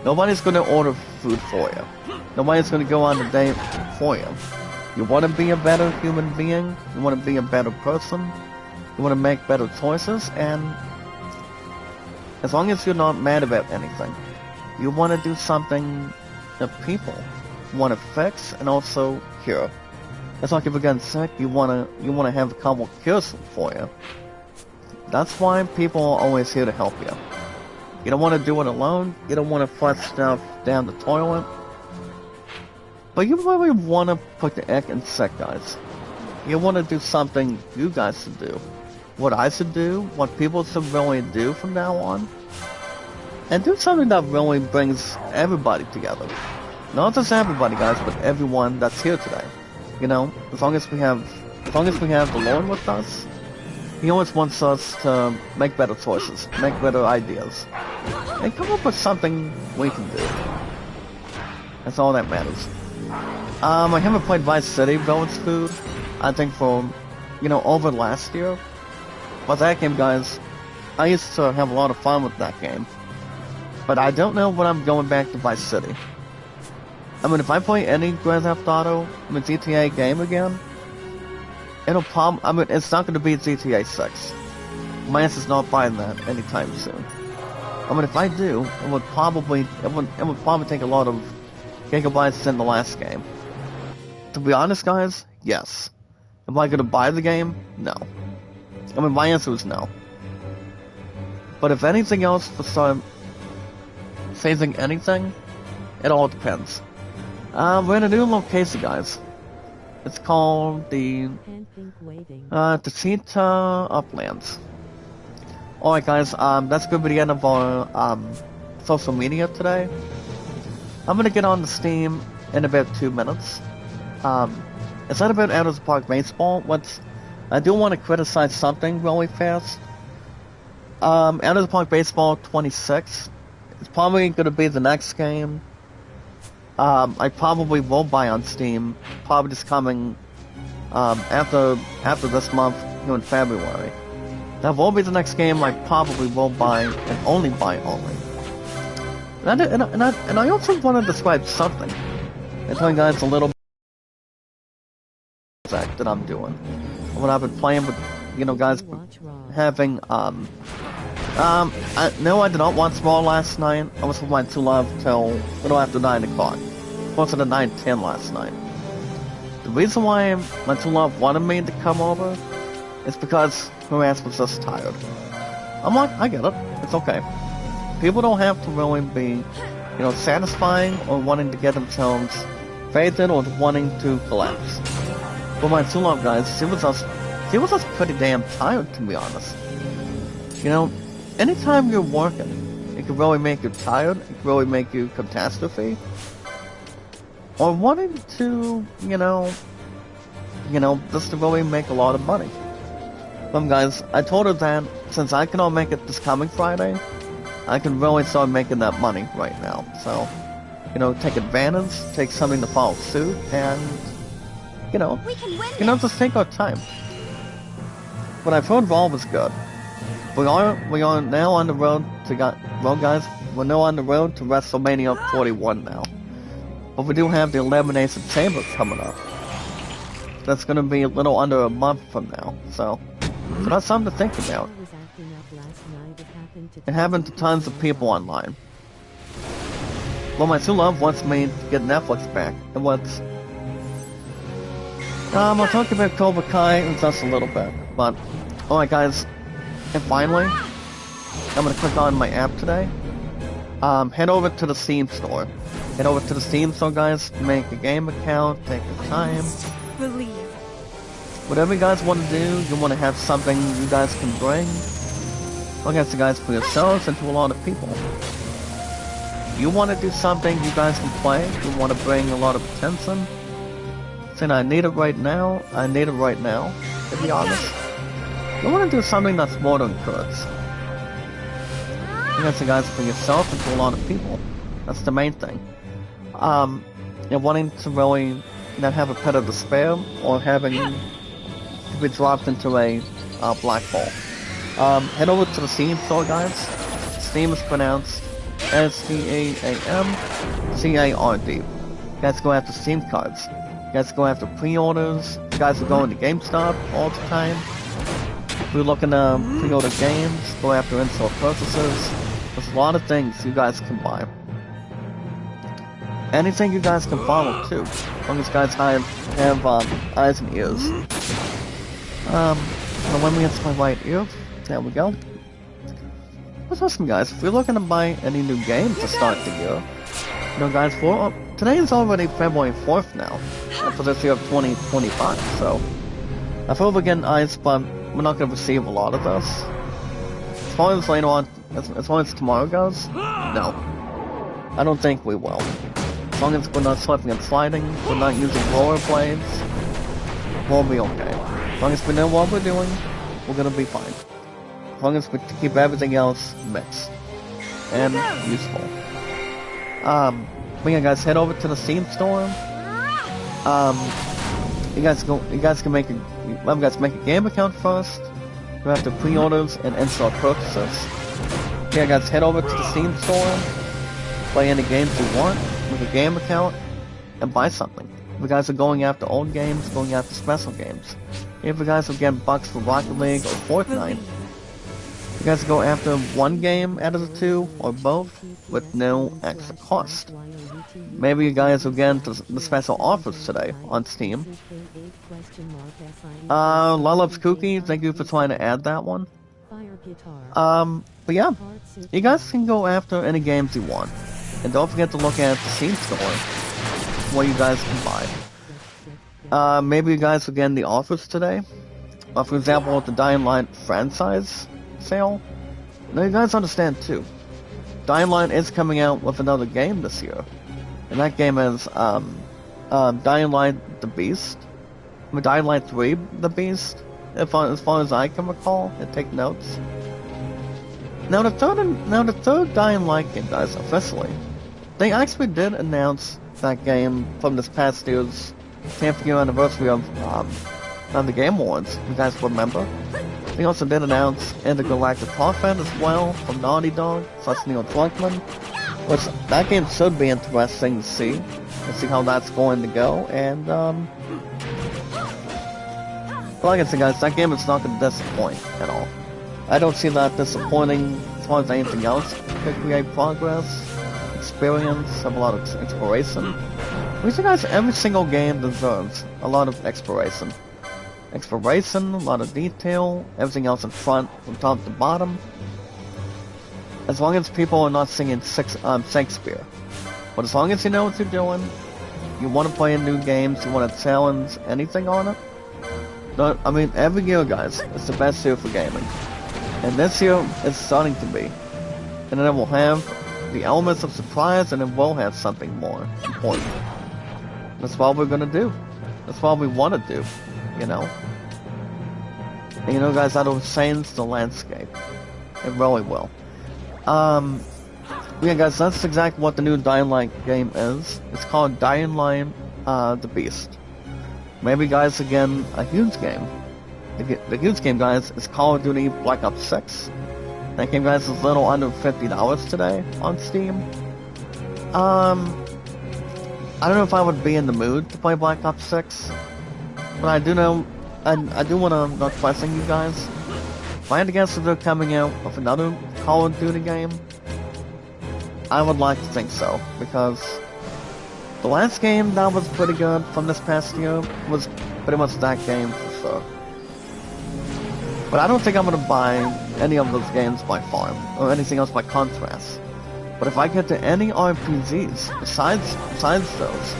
nobody's going to order food for you. Nobody's going to go on a date for you. You want to be a better human being, you want to be a better person, you want to make better choices, and as long as you're not mad about anything, you want to do something that people want to fix and also cure. It's like if you're getting sick, you want to have a couple cures for you. That's why people are always here to help you. You don't want to do it alone, you don't want to flush stuff down the toilet, but you really want to put the ick in sick, guys. You want to do something you guys should do. What I should do, what people should really do from now on. And do something that really brings everybody together. Not just everybody, guys, but everyone that's here today. You know, as long as we have the Lord with us, He always wants us to make better choices, make better ideas, and come up with something we can do. That's all that matters. I haven't played Vice City Village Food, I think for, over last year. But that game, guys, I used to have a lot of fun with that game. But I don't know when I'm going back to Vice City. If I play any Grand Theft Auto, GTA game again, it's not going to be GTA 6. My ass is not buying that anytime soon. If I do, it would probably take a lot of gigabytes in the last game. To be honest, guys, yes. Am I going to buy the game? No. My answer is no. But if anything else, saying anything, it all depends. We're in a new location, guys. It's called the Tacita Uplands. Alright, guys, that's going to be the end of our social media today. I'm going to get on the Steam in about 2 minutes. It's not about Out of the Park Baseball. I do want to criticize something really fast. Out of the Park Baseball 26. It's probably going to be the next game I probably will buy on Steam, probably just coming after this month, in February. That will be the next game I probably will buy, and only buy only. And I also want to describe something. And tell you guys a little bit that I'm doing. What I've been playing with, guys, having, no, I did not watch Raw last night. I was with my true love till after 9 o'clock. Closer to 9:10 last night. The reason why my true love wanted me to come over is because her ass was just tired. I'm like, I get it. It's okay. People don't have to really be, satisfying or wanting to get themselves faded or wanting to collapse. But my true love, guys, she was just pretty damn tired, to be honest. Anytime you're working, it can really make you tired. It can really make you catastrophe. Or wanting to, just to really make a lot of money. Guys, I told her that since I cannot make it this coming Friday, I can really start making that money right now. So, take advantage, take something to follow suit, and, just take our time. But I've heard Raw was good. We are now on the road to guys. We're now on the road to WrestleMania 41 now. But we do have the Elimination Chamber coming up. That's gonna be a little under a month from now, so that's something to think about. It happened to tons of people online. Well, my true love wants me to get Netflix back, and I'll talk about Cobra Kai in just a little bit, but alright guys, and finally, I'm gonna click on my app today. Head over to the Steam store. Head over to the Steam store, guys. Make a game account. Take your time. Whatever you guys want to do, you want to have something you guys can bring. I guess you guys for yourselves and to a lot of people. You want to do something you guys can play. You want to bring a lot of attention. Saying I need it right now. I need it right now. To be honest, you want to do something that's more than good. I guess you guys for yourself and to a lot of people. That's the main thing. Wanting to really not have a pit of despair or having to be dropped into a black hole. Head over to the Steam store, guys. Steam is pronounced S-T-A-M-C-A-R-D. You guys go after Steam cards. You guys go after pre-orders. You guys are going to GameStop all the time. If you're looking to pre-order games, go after in-store purchases. There's a lot of things you guys can buy. Anything you guys can follow too, as long as you guys have eyes and ears. Let me into my right ear. There we go. What's awesome, guys? If you're looking to buy any new games to start the year, guys, today is already February 4th now, for this year of 2025. So I feel we're getting eyes, but we're not going to receive a lot of this. As far as later on, as far as tomorrow goes, no, I don't think we will. As long as we're not slipping and sliding, we're not using rollerblades, we'll be okay. As long as we know what we're doing, we're gonna be fine. As long as we keep everything else mixed and useful. But yeah, guys, head over to the Steam store. You guys can make a game account first. You have to pre-orders and in-store purchases. Yeah, guys, head over to the Steam store. Play any games you want. With a game account and buy something. If you guys are going after old games, going after special games. If you guys are getting bucks for Rocket League or Fortnite, you guys go after one game out of the two or both with no extra cost. Maybe you guys will get the special offers today on Steam. Lullup's Cookie, thank you for trying to add that one. But yeah, you guys can go after any games you want. And don't forget to look at the Steam store, what you guys can buy. Maybe you guys will get the offers today. For example, with the Dying Light franchise sale. Now you guys understand too. Dying Light is coming out with another game this year. And that game is Dying Light The Beast. Dying Light 3 The Beast. As far as I can recall and take notes. Now the third Dying Light game, guys, officially. They actually did announce that game from this past year's 10th year anniversary of the Game Awards. You guys remember? They also did announce Intergalactic Warfare as well from Naughty Dog, / Neil Druckmann. Which, that game should be interesting to see. Let's see how that's going to go. And, like I said, guys, that game is not going to disappoint at all. I don't see that disappointing as far as anything else. Could create progress, experience, have a lot of exploration. We see, guys, every single game deserves a lot of exploration. Exploration, a lot of detail, everything else in front, from top to bottom. As long as people are not singing Shakespeare. But as long as you know what you're doing, you want to play in new games, you want to challenge anything on it. I mean, every year, guys, it's the best year for gaming. And this year, it's starting to be. And then it will have the elements of surprise, and it will have something more important. That's what we're gonna do. That's what we want to do, you know? And you know, guys, that'll change the landscape. It really will. Yeah, guys, that's exactly what the new Dying Light game is. It's called Dying Light, The Beast. Maybe, guys, again, a huge game. The huge game, guys, is Call of Duty Black Ops 6. That game, guys, is a little under $50 today on Steam. I don't know if I would be in the mood to play Black Ops 6. But I do know, I do want to not question you guys. If I had to guess if they're coming out with another Call of Duty game, I would like to think so, because the last game that was pretty good from this past year was pretty much that game for sure. But I don't think I'm going to buy any of those games by far, or anything else by contrast. But if I get to any RPGs besides those,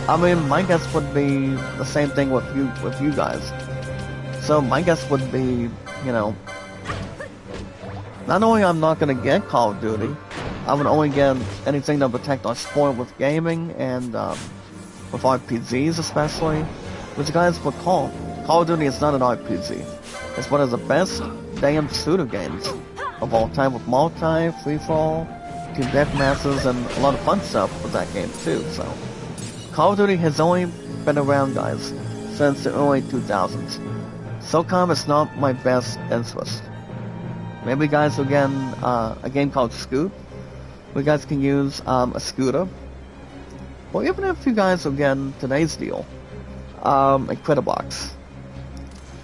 I mean, my guess would be the same thing with you guys. So my guess would be, you know, not only I'm not going to get Call of Duty, I would only get anything that would protect our sport with gaming and with RPGs especially. Which, guys, for Call of Duty is not an RPG. It's one of the best damn shooter games of all time, with multi, free-for-all, team deathmatches, and a lot of fun stuff with that game too. So Call of Duty has only been around, guys, since the early 2000s. SOCOM is not my best interest. Maybe, guys, again, a game called Scoot, where you guys can use a scooter. Or even if you guys, again, today's deal, a Critter Box.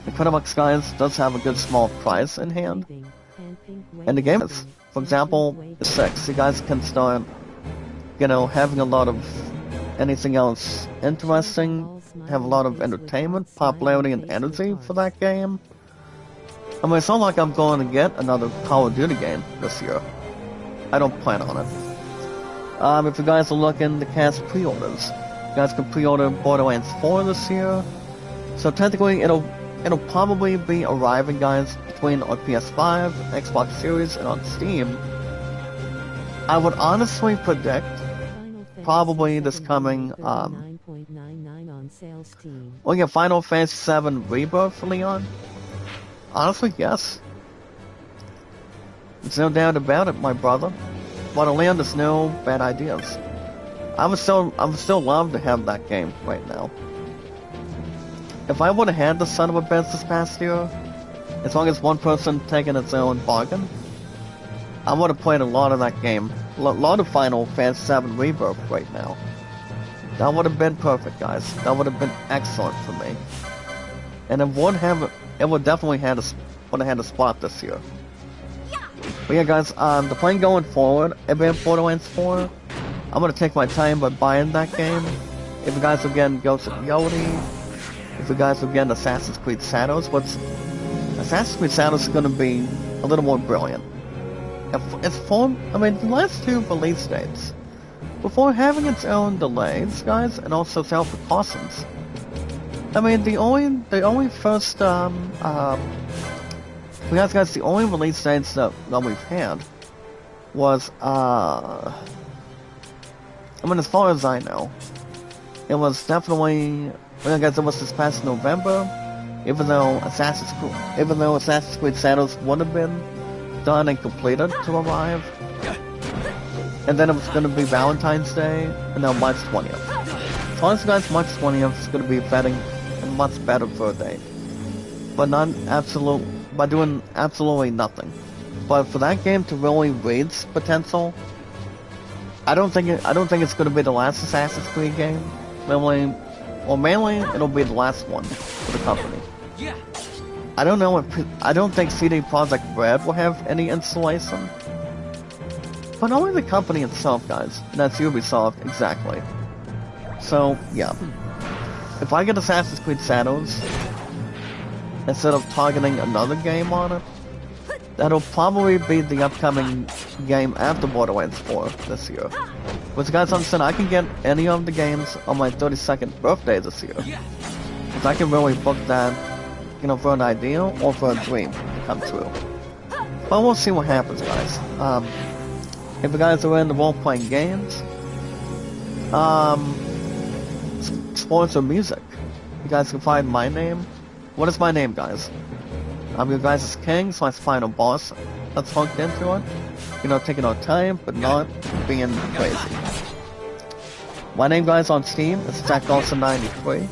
The Critter Box, guys, does have a good small price in hand. And the game is, for example, 6. You guys can start, you know, having a lot of anything else interesting, have a lot of entertainment, popularity, and energy for that game. I mean, it's not like I'm going to get another Call of Duty game this year. I don't plan on it. If you guys are looking to cast pre-orders, you guys can pre-order Borderlands 4 this year. So technically, it'll probably be arriving, guys, between on PS5, Xbox Series, and on Steam. I would honestly predict probably this coming, we'll get Final Fantasy VII Rebirth for Leon. Honestly, yes. There's no doubt about it, my brother. But Leon, there's no bad ideas. I would still love to have that game right now. If I would have had the son of a bitch this past year, as long as one person taking its own bargain, I would have played a lot of that game, a lot of Final Fantasy VII Rebirth right now. That would have been perfect, guys. That would have been excellent for me. And it would definitely have had a spot this year. But yeah, guys, the plan going forward, Borderlands 4, I'm gonna take my time by buying that game. If you guys again Ghost of Yodi, if you guys again Assassin's Creed Shadows, Assassin's Creed Shadows is gonna be a little more brilliant. It's full. I mean, the last 2 release dates, before having its own delays, guys, and also self precautions. I mean, the only first guys, the only release dates that we've had was I mean, as far as I know, it was definitely, well, guys, it was this past November. Even though Assassin's Creed Shadows would have been done and completed to arrive, and then it was gonna be Valentine's Day, and now March 20th. So honestly guys, March 20th is gonna be vetting a much better birthday. But by doing absolutely nothing. But for that game to really reach potential, I don't think it's gonna be the last Assassin's Creed game. Mainly it'll be the last one for the company. I don't think CD Projekt Red will have any installation. But only the company itself, guys. And that's Ubisoft, exactly. So, yeah. If I get Assassin's Creed Shadows, instead of targeting another game on it, that'll probably be the upcoming game after Borderlands 4 this year. Which, guys, understand, I can get any of the games on my 32nd birthday this year. Because I can really book that, for an ideal or for a dream to come true. But we'll see what happens, guys. If you guys are into role-playing games, sports or music, you guys can find my name. What is my name, guys? I'm your guys' king, so I final boss that's hooked into it. Taking our time, but not being crazy. My name, guys, on Steam is JackDawson93.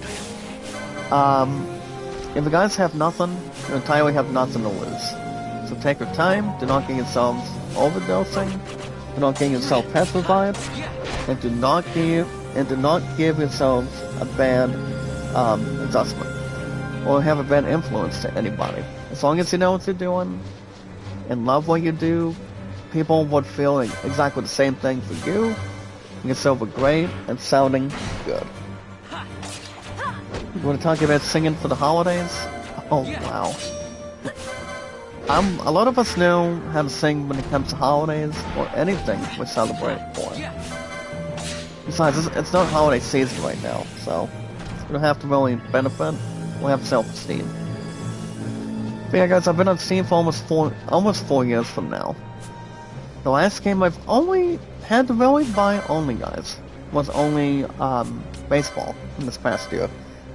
If you guys have nothing, you entirely have nothing to lose. So take your time, do not get yourselves overdosing, do not get yourself petrified, and do not give yourselves a bad adjustment or have a bad influence to anybody. As long as you know what you're doing and love what you do, people would feel exactly the same thing for you. Yourself were great and sounding good. You want to talk about singing for the holidays? Oh wow. A lot of us know how to sing when it comes to holidays or anything we celebrate for. Besides, it's not holiday season right now, so you don't have to really benefit. We'll have self-esteem. But yeah, guys, I've been on Steam for almost 4 years from now. The last game I've only had to really buy guys, was only baseball in this past year.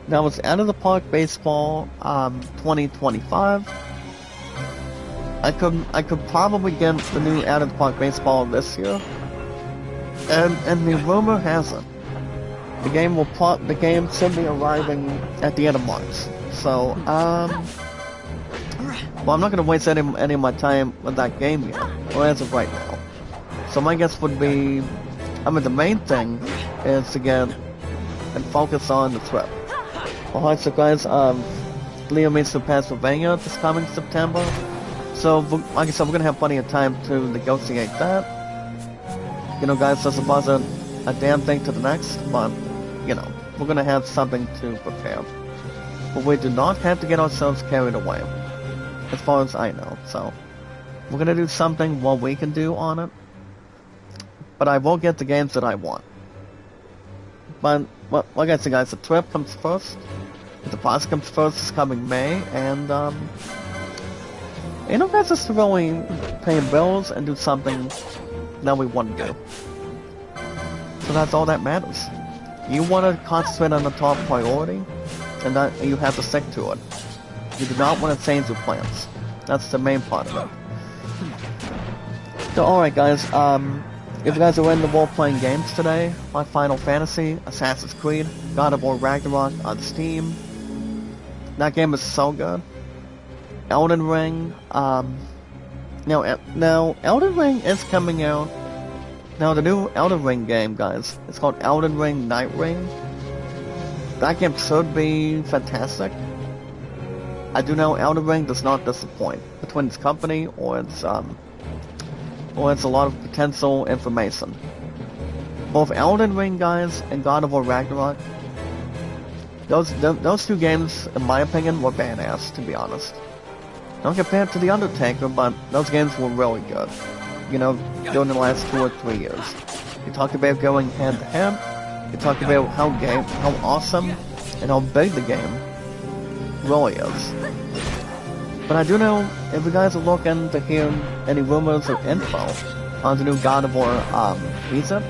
That was Out of the Park Baseball 2025. I could probably get the new Out of the Park Baseball this year. And the rumor has it, the game should be arriving at the end of March. So well, I'm not gonna waste any of my time with that game yet, or as of right now. So my guess would be, the main thing is to get and focus on the trip. Alright, so guys, Leo meets to Pennsylvania this coming September. So, like I said, we're gonna have plenty of time to negotiate that. Guys, this wasn't a damn thing to the next, but, we're gonna have something to prepare. But we do not have to get ourselves carried away, as far as I know. So, we're gonna do something what we can do on it. But I will get the games that I want. But, like I said, guys, the trip comes first. The deposit comes first. It's coming May, and guys, just really paying bills and do something that we want to do. So that's all that matters. You want to concentrate on the top priority, and that you have to stick to it. You do not want to change your plans. That's the main part of it. So, alright guys, if you guys are into role-playing games today, like Final Fantasy, Assassin's Creed, God of War Ragnarok on Steam, that game is so good. Elden Ring, now Elden Ring is coming out. Now the new Elden Ring game, guys, it's called Elden Ring Night Ring. That game should be fantastic. I do know Elden Ring does not disappoint between its company or it's a lot of potential information. Both Elden Ring, guys, and God of War Ragnarok, those two games, in my opinion, were badass, to be honest. Not compared to The Undertaker, but those games were really good. During the last 2 or 3 years. You talk about going hand to hand. You talk about how awesome and how big the game really is. But I do know, if you guys are looking to hear any rumors or info on the new God of War Egypt,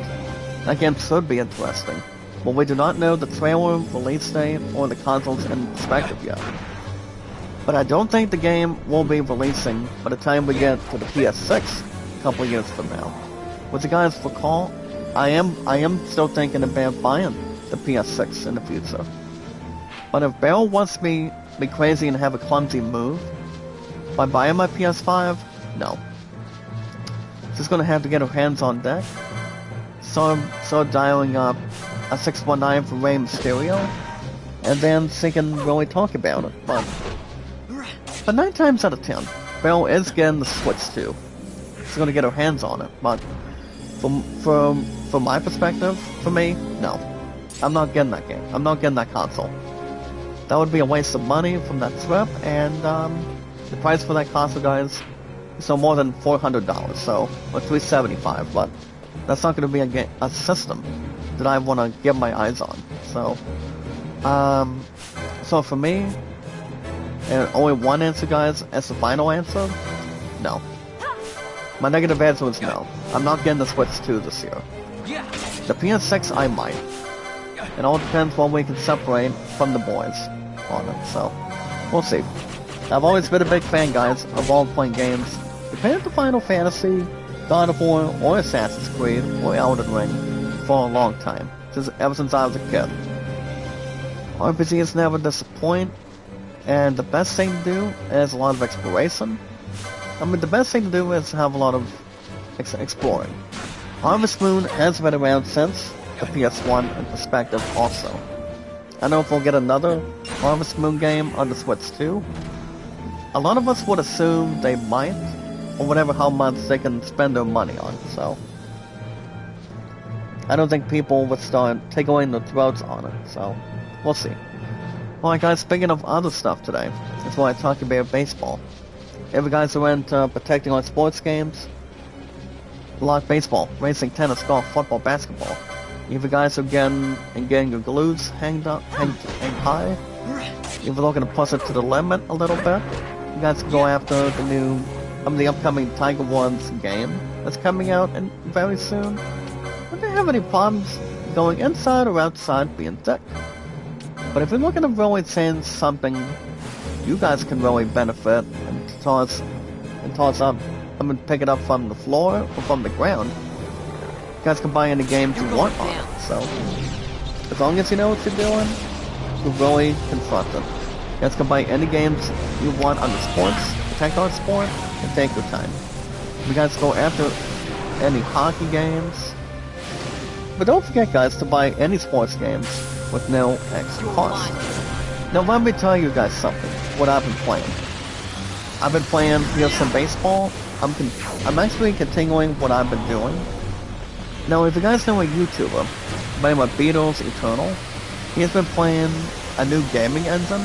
that game should be interesting. But we do not know the trailer, release date, or the consoles in perspective yet. But I don't think the game will be releasing by the time we get to the PS6 a couple years from now. But you guys recall, I am still thinking about buying the PS6 in the future. But if Beryl wants me to be crazy and have a clumsy move by buying my PS5, no. She's gonna have to get her hands on deck. So dialing up a 619 for Rey Mysterio, and then she can really talk about it. But 9 times out of 10, Beryl is getting the Switch too. She's gonna get her hands on it. But from my perspective, for me, no. I'm not getting that game. I'm not getting that console. That would be a waste of money from that trip, and the price for that console, guys, is more than $400, so, or $375, but that's not going to be a system that I want to get my eyes on. So for me, and only one answer, guys, as the final answer, no. My negative answer is no. I'm not getting the Switch 2 this year. The PS6, I might. It all depends what we can separate from the boys on it, so we'll see. I've always been a big fan, guys, of role-playing games, compared to Final Fantasy, God of War, or Assassin's Creed, or Elden Ring, for a long time, ever since I was a kid. RPGs never disappoint, and the best thing to do is a lot of exploration. I mean, the best thing to do is have a lot of exploring. Harvest Moon has been around since the PS1 in perspective also. I don't know if we'll get another Harvest Moon game on the Switch 2. A lot of us would assume they might, or whatever how much they can spend their money on, so I don't think people would start tickling their throats on it, so we'll see. Alright guys, speaking of other stuff today, that's why I talk about baseball. If you guys are into protecting on sports games, like baseball, racing, tennis, golf, football, basketball. If you guys are getting your glues hanged high, if you're looking to push it to the limit a little bit, you guys can go after the upcoming Tiger Woods game that's coming out very soon. Would they have any problems going inside or outside being thick? But if you're looking to really change something, you guys can really benefit and toss up. Pick it up from the floor or from the ground. You guys can buy any games you want on it. So, as long as you know what you're doing, you're really confronted. You guys can buy any games you want on the sports, protect on sport, and take your time. You guys go after any hockey games. But don't forget, guys, to buy any sports games with no extra cost. Now, let me tell you guys something, what I've been playing. I've been playing some baseball. I'm actually continuing what I've been doing. Now, if you guys know a YouTuber by the name of Beatles Eternal, he has been playing a new gaming engine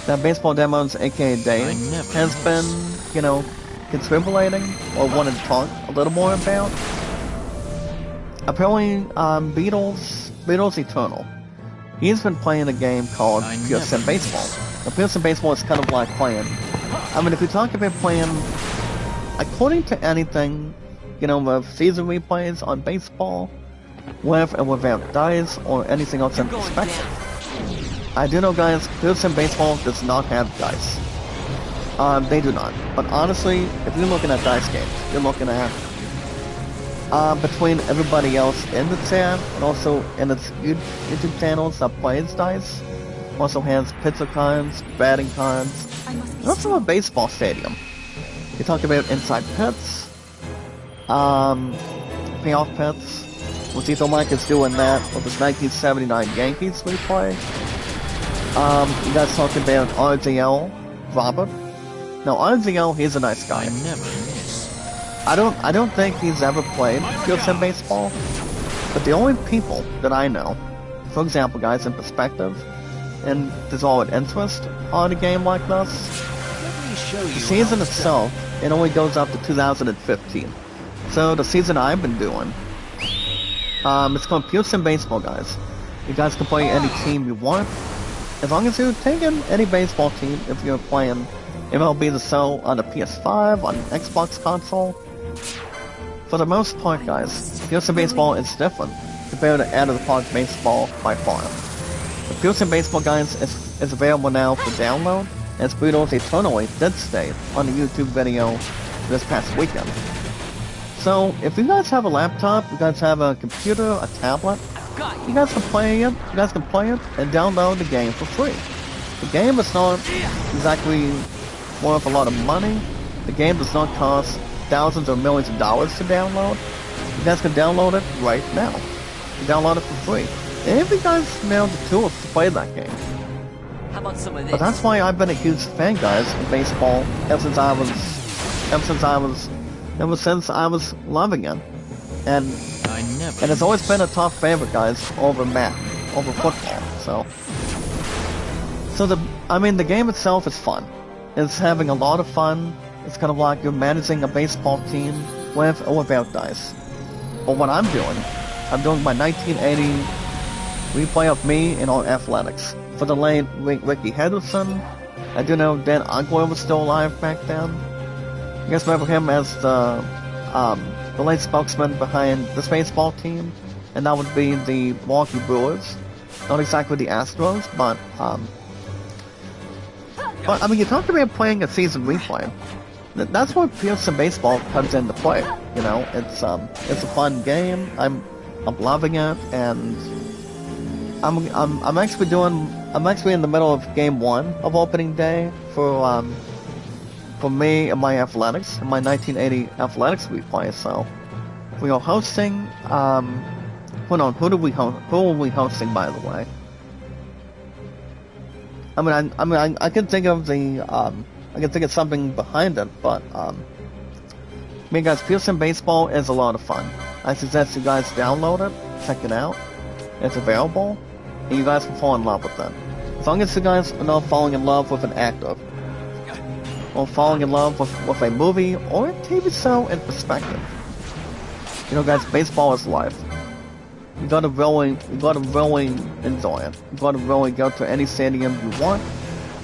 that Baseball Demos, aka Dave, has been, contributing or wanted to talk a little more about. Apparently, Beatles Eternal, he's been playing a game called Pure Sim Baseball. Now, Pure Sim Baseball is kind of like playing, if you talk about playing, according to anything, with season replays on baseball, with and without dice or anything else in perspective. I do know, guys, Pure Sim Baseball does not have dice. They do not. But honestly, if you're looking at dice games, you're looking at between everybody else in the chat and also in its YouTube channels that plays dice, also has pitcher cards, batting cards, and also a baseball stadium. You talk about inside pits, payoff pits. Lucito Mike is doing that with his 1979 Yankees replay. You guys talk about RZL Robert. Now RZL, he's a nice guy. I don't think he's ever played Pure Sim Baseball, but the only people that I know, for example, guys, in perspective, and there's all an interest on a game like this, the season itself, it only goes up to 2015. So the season I've been doing, it's called Pure Sim Baseball, guys. You guys can play any team you want, as long as you're taking any baseball team. If you're playing MLB The Show on the PS5, on the Xbox console, for the most part, guys, Pure Sim Baseball is different compared to Out of the Park Baseball by far. The Pure Sim Baseball, guys, is available now for download, as Beatles Eternally did state on the YouTube video this past weekend. So, if you guys have a laptop, you guys have a computer, a tablet, you guys can play it, and download the game for free. The game is not exactly worth a lot of money. The game does not cost thousands or millions of dollars to download. You guys can download it right now. Download it for free. And if you guys know the tools to play that game. How about some of this? But that's why I've been a huge fan, guys, of baseball ever since I was loving it. And it's always been a top favorite, guys, over football. So the game itself is fun. It's having a lot of fun. It's kind of like you're managing a baseball team with or without dice. But what I'm doing my 1980 replay of me in all athletics. For the late Ricky Henderson, I do know Dan Aguirre was still alive back then. You guys remember him as the late spokesman behind this baseball team, and that would be the Milwaukee Brewers. Not exactly the Astros, but I mean, you're talking about playing a season replay. That's where Pearson baseball comes into play. You know, it's a fun game. I'm loving it, and I'm actually in the middle of game 1 of opening day for me and my athletics, and my 1980 athletics replay. So we are hosting. Hold on, who are we hosting, by the way? I can think of I can think of something behind it, but guys, Pearson Baseball is a lot of fun. I suggest you guys download it, check it out. It's available, and you guys can fall in love with it. As long as you guys are not falling in love with an actor, or falling in love with a movie or a TV show in perspective. You know, guys, baseball is life. You gotta really enjoy it. You gotta really go to any stadium you want.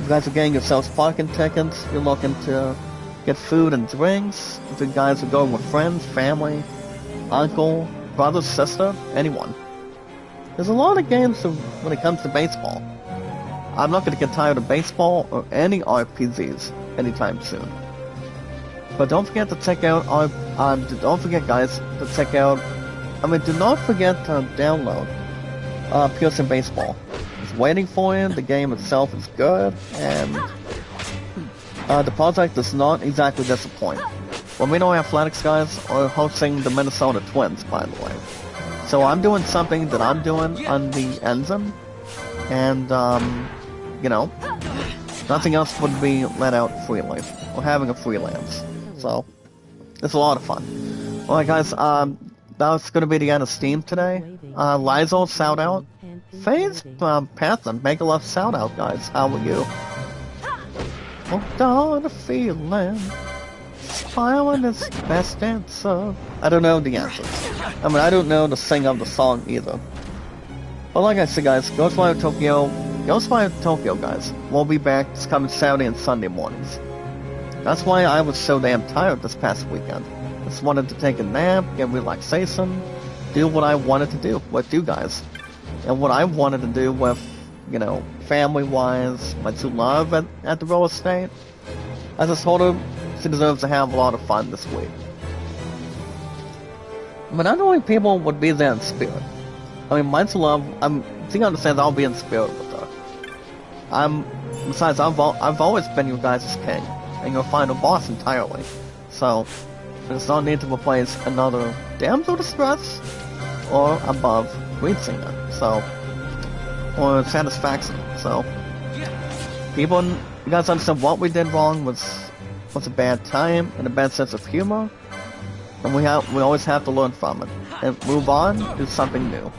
You guys are getting yourselves parking tickets. You're looking to get food and drinks. If you guys are going with friends, family, uncle, brother, sister, anyone. There's a lot of games when it comes to baseball. I'm not gonna get tired of baseball or any RPGs anytime soon. But don't forget to check out don't forget, guys, to check out. Do not forget to download Pearson Baseball. It's waiting for you. The game itself is good, and the project does not exactly disappoint. Reno Athletics, guys, are hosting the Minnesota Twins, by the way. So I'm doing something that I'm doing on the engine, and you know, nothing else would be let out freely. We're having a freelance, so it's a lot of fun. Alright, guys, that's going to be the end of Steam today. Lysol, shout out. FaZe, Pathan, make a love shout out, guys. How are you? Hooked on a feeling. Smiling is the best answer. I don't know the answers. I don't know the sing of the song either. But like I said, guys, Ghostwire Tokyo, guys, we'll be back this coming Saturday and Sunday mornings. That's why I was so damn tired this past weekend. Just wanted to take a nap, get relaxation, do what I wanted to do with you guys. And what I wanted to do with, you know, family-wise, my true love at the real estate. I just told her she deserves to have a lot of fun this week. But not only people would be there in spirit. My true love, she understands I'll be in spirit with her. Besides, I've always been your guys' king, and your final boss entirely. So, there's no need to replace another damsel distress or above Queen Singer. So, or Satisfaction. So, people, you guys understand what we did wrong was a bad time and a bad sense of humor, and we always have to learn from it and move on, do something new.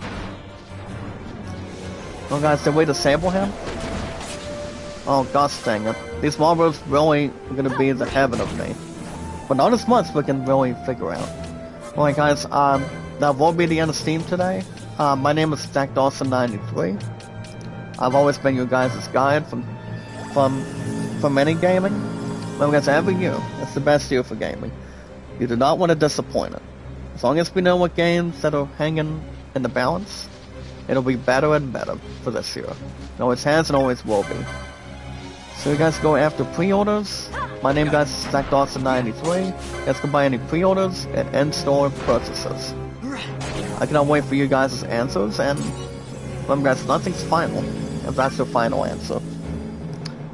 Oh, guys, did we disable him? Oh, gosh dang it. These marbles really are gonna be the heaven of me. But not as much we can really figure out. Alright, guys, that will be the end of Steam today. My name is Jack Dawson93. I've always been your guys' guide from any gaming. Well, guys, every year, it's the best year for gaming. You do not want to disappoint it. As long as we know what games that are hanging in the balance, it'll be better and better for this year. It always has and always will be. So you guys go after pre-orders, My name, guys, is Zach Dawson93. Let's go buy any pre-orders and in-store purchases. I cannot wait for you guys' answers, and remember, guys, nothing's final. If that's your final answer.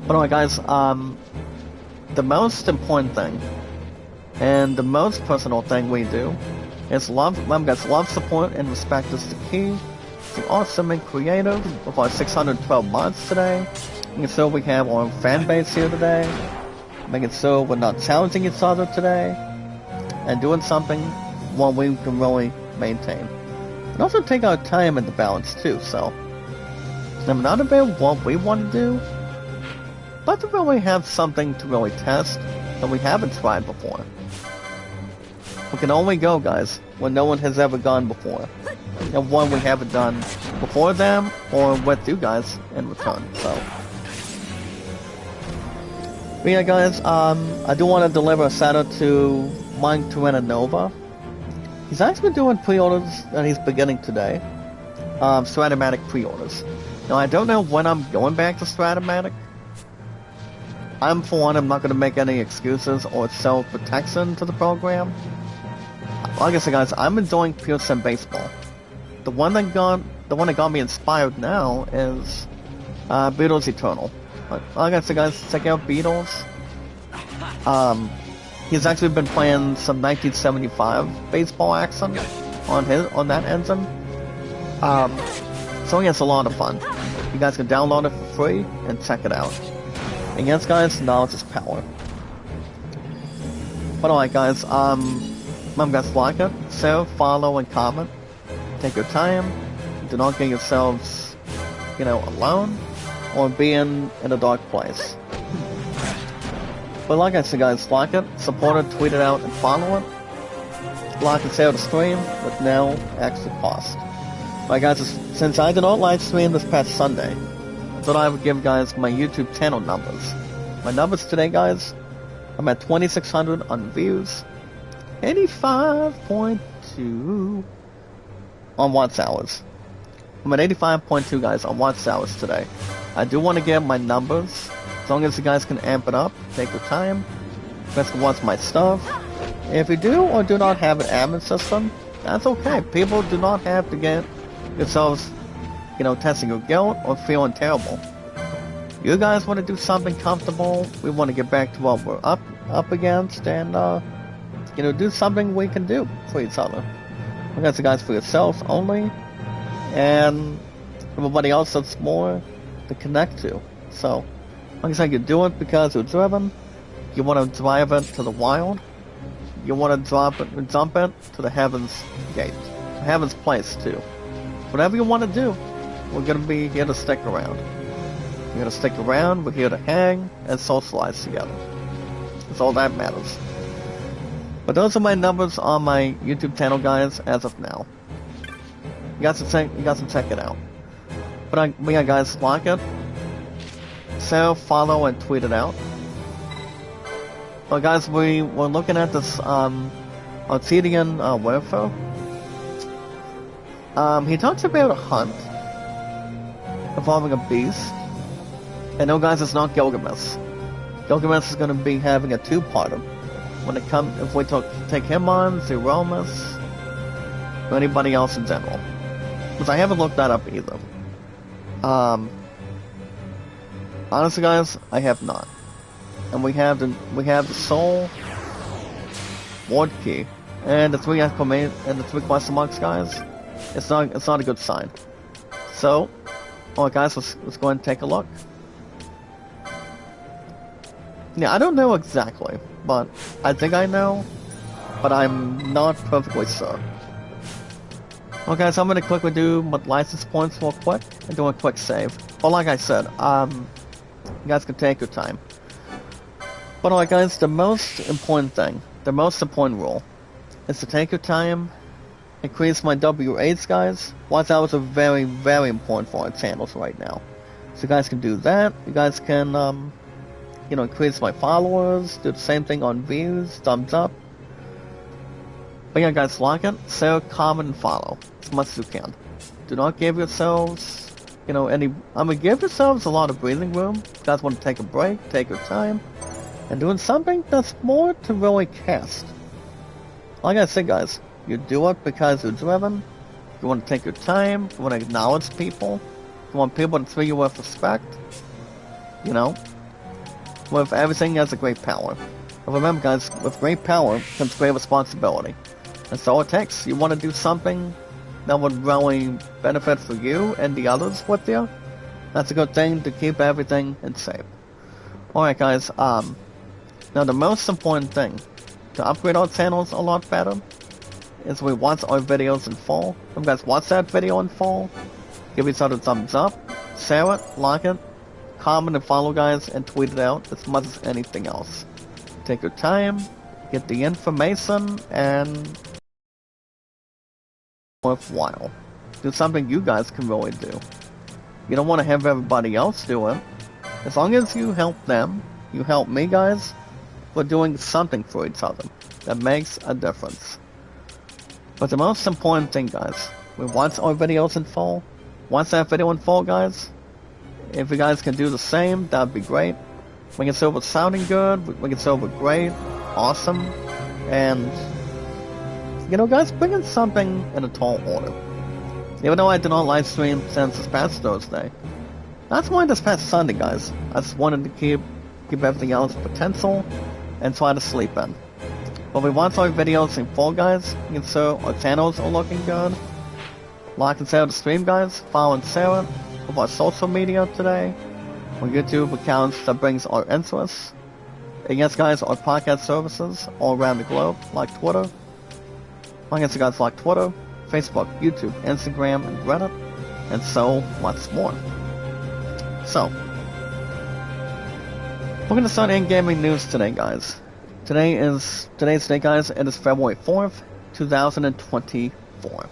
But anyway, guys, the most important thing, and the most personal thing we do, is love. Remember, guys, love, support, and respect is the key. The awesome and creative with our 612 mods today. Making sure we have our fan base here today. Making sure we're not challenging each other today. And doing something one we can really maintain. And also take our time in the balance too, so. I'm not about what we want to do, but to really have something to really test that we haven't tried before. We can only go, guys, when no one has ever gone before. And one we haven't done before them, or with you guys in return, so. But yeah, guys, I do want to deliver a shout out to Mike Nova. He's actually doing pre-orders that he's beginning today. Stratomatic pre-orders. Now, I don't know when I'm going back to Stratomatic. For one, I'm not going to make any excuses or self-protection to the program. Like I said, guys, I'm enjoying Pure Sim Baseball. The one that got me inspired now is Beatles Eternal. Like I said, guys, check out Beatles. He's actually been playing some 1975 baseball action on that engine. So it's a lot of fun. You guys can download it for free and check it out. And yes, guys, knowledge is power. But alright, guys, remember, guys, like it, share, follow, and comment. Take your time. Do not get yourselves, alone, or being in a dark place. But like I said, guys, like it, support it, tweet it out, and follow it. Like and share the stream with no extra cost. Alright, guys, since I did not live stream this past Sunday, I thought I would give guys my YouTube channel numbers. My numbers today, guys, I'm at 2,600 on views, 85.2 on watch hours. I'm at 85.2, guys, on watch hours today. I do want to get my numbers, as long as you guys can amp it up, take your time. You guys can watch my stuff. If you do or do not have an admin system, that's okay. People do not have to get yourselves, testing your guilt or feeling terrible. You guys want to do something comfortable. We want to get back to what we're up against, and do something we can do for each other. You guys for yourselves only, and everybody else that's more to connect to. So, like I said, you do it because you're driven. You want to drive it to the wild. You want to jump it to the heavens gate, the heavens place too. Whatever you want to do, we're going to be here to stick around. We're going to stick around, we're here to hang and socialize together. That's all that matters. But those are my numbers on my YouTube channel, guys, as of now. You guys can check it out. But yeah, guys, like it, share, follow, and tweet it out. But guys, we're looking at this Artedian Werfer. He talks about a hunt involving a beast. And no, guys, it's not Gilgamesh. Gilgamesh is going to be having a two-parter. If we take him on, Zeromus, or anybody else in general. Because I haven't looked that up either. Honestly, guys, I have not. And we have the soul, ward key, and the 3 exclamation and the 3 question marks, guys. It's not a good sign. So, alright, guys, let's go ahead and take a look. Yeah, I don't know exactly, but I think I know, but I'm not perfectly sure. Okay, so I'm gonna quickly do my license points real quick and do a quick save. But like I said, you guys can take your time. But alright, guys, the most important thing, the most important rule, is to take your time. Increase my W8s, guys. Watch hours are very, very important for our channels right now. So you guys can do that. You guys can, increase my followers. Do the same thing on views, thumbs up. But yeah, guys, like it, share, comment, and follow as much as you can. Do not give yourselves, give yourselves a lot of breathing room. If you guys want to take a break, take your time. and doing something that's more to really cast. Like I said, guys, you do it because you're driven, you want to take your time, you want to acknowledge people, you want people to treat you with respect, you know? With everything has a great power. But remember, guys, with great power comes great responsibility. And so it takes. You want to do something that would really benefit for you and the others with you. That's a good thing to keep everything in shape. Alright, guys, now the most important thing to upgrade our channels a lot better is we watch our videos in full. If you guys watch that video in full, give each other a thumbs up, share it, like it, comment and follow, guys, and tweet it out as much as anything else. Take your time, get the information, and worthwhile. Do something you guys can really do. You don't want to have everybody else do it. As long as you help them, you help me, guys, we're doing something for each other that makes a difference. But the most important thing, guys, we watch our videos in full. Watch that video in full, guys. If you guys can do the same, that'd be great. We can serve it sounding good, we can serve it great, awesome, and, you know, guys, bring in something in a tall order. Even though I did not live stream since this past Thursday, that's why this past Sunday, guys. I just wanted to keep everything else potential and try to sleep in. But we watch our videos in full, guys. You can see our channels are looking good. Like and share the stream, guys. Follow and share it with our social media today. Our YouTube accounts that brings our interests. And yes, guys, our podcast services all around the globe, like Twitter. Like us, guys, like Twitter, Facebook, YouTube, Instagram, and Reddit, and so much more. So, we're gonna start in-gaming news today, guys. Today's day, guys. It is February 4th, 2024.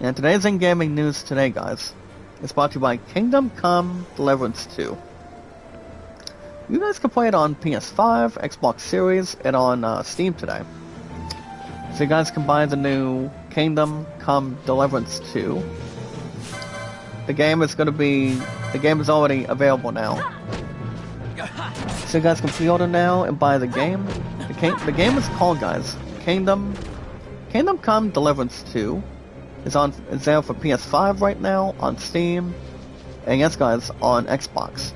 And today's in-gaming news today, guys, is brought to you by Kingdom Come Deliverance 2. You guys can play it on PS5, Xbox Series, and on Steam today. So you guys can buy the new Kingdom Come Deliverance 2. The game is already available now. So you guys can pre-order now and buy the game. The game is called, guys, Kingdom Come Deliverance 2. It's there for PS5 right now, on Steam, and yes, guys, on Xbox.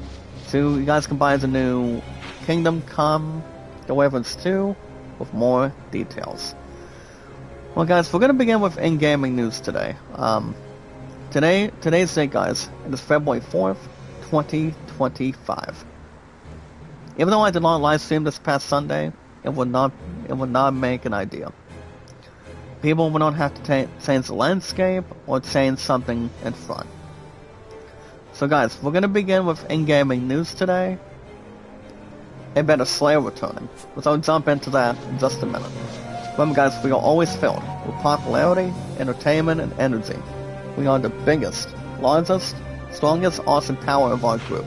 So you guys can buy the new Kingdom Come Deliverance 2 with more details. Well, guys, we're gonna begin with in-gaming news today. Today's date, guys, it is February 4th, 2025. Even though I did not live stream this past Sunday, it would not make an idea. People will not have to change the landscape or change something in front. So guys, we're gonna begin with in-gaming news today. A better Slayer returning. So I'll jump into that in just a minute. Remember, guys, we are always filled with popularity, entertainment, and energy. We are the biggest, largest, strongest, awesome power of our group.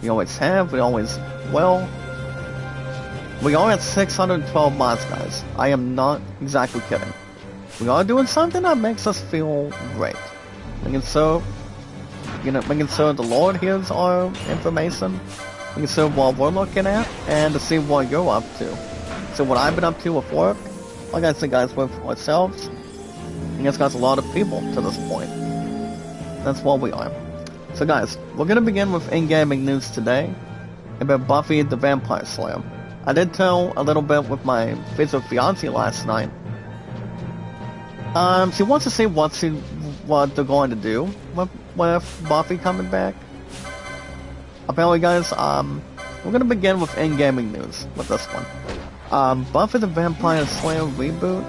We always have, we always will. We are at 612 mods, guys. I am not exactly kidding. We are doing something that makes us feel great. Making sure the Lord hears our information. Making sure what we're looking at, and to see what you're up to. So what I've been up to with work, like I said, guys, with ourselves, and it's got a lot of people to this point. That's what we are. So guys, we're gonna begin with in-gaming news today about Buffy the Vampire Slayer. I did tell a little bit with my future fiance last night. She wants to see what they're going to do with Buffy coming back. Apparently, guys, we're gonna begin with in-gaming news with this one. Buffy the Vampire Slayer reboot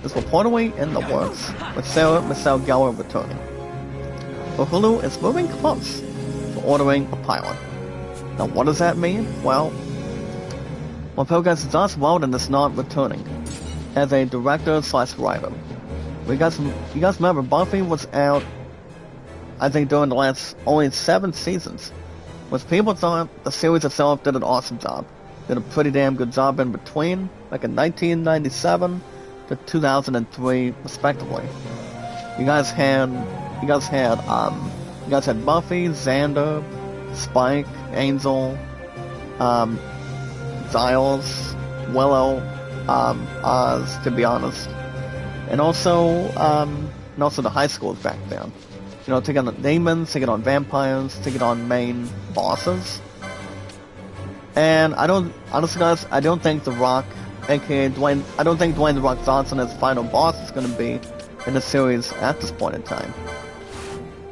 is reportedly in the works, with Sarah Michelle Gellar returning. But Hulu is moving close to ordering a pilot. Now, what does that mean? Well, guys, Joss Whedon is not returning as a director/writer. You guys remember, Buffy was out, I think, during the last only 7 seasons, which people thought the series itself did an awesome job. Did a pretty damn good job in between, like in 1997 to 2003, respectively. You guys had Buffy, Xander, Spike, Angel, Giles, Willow, Oz, to be honest, and also the high schools back then. You know, taking on demons, taking on vampires, taking on main bosses. And honestly guys, I don't think The Rock, aka Dwayne, I don't think Dwayne The Rock Johnson as final boss is going to be in the series at this point in time.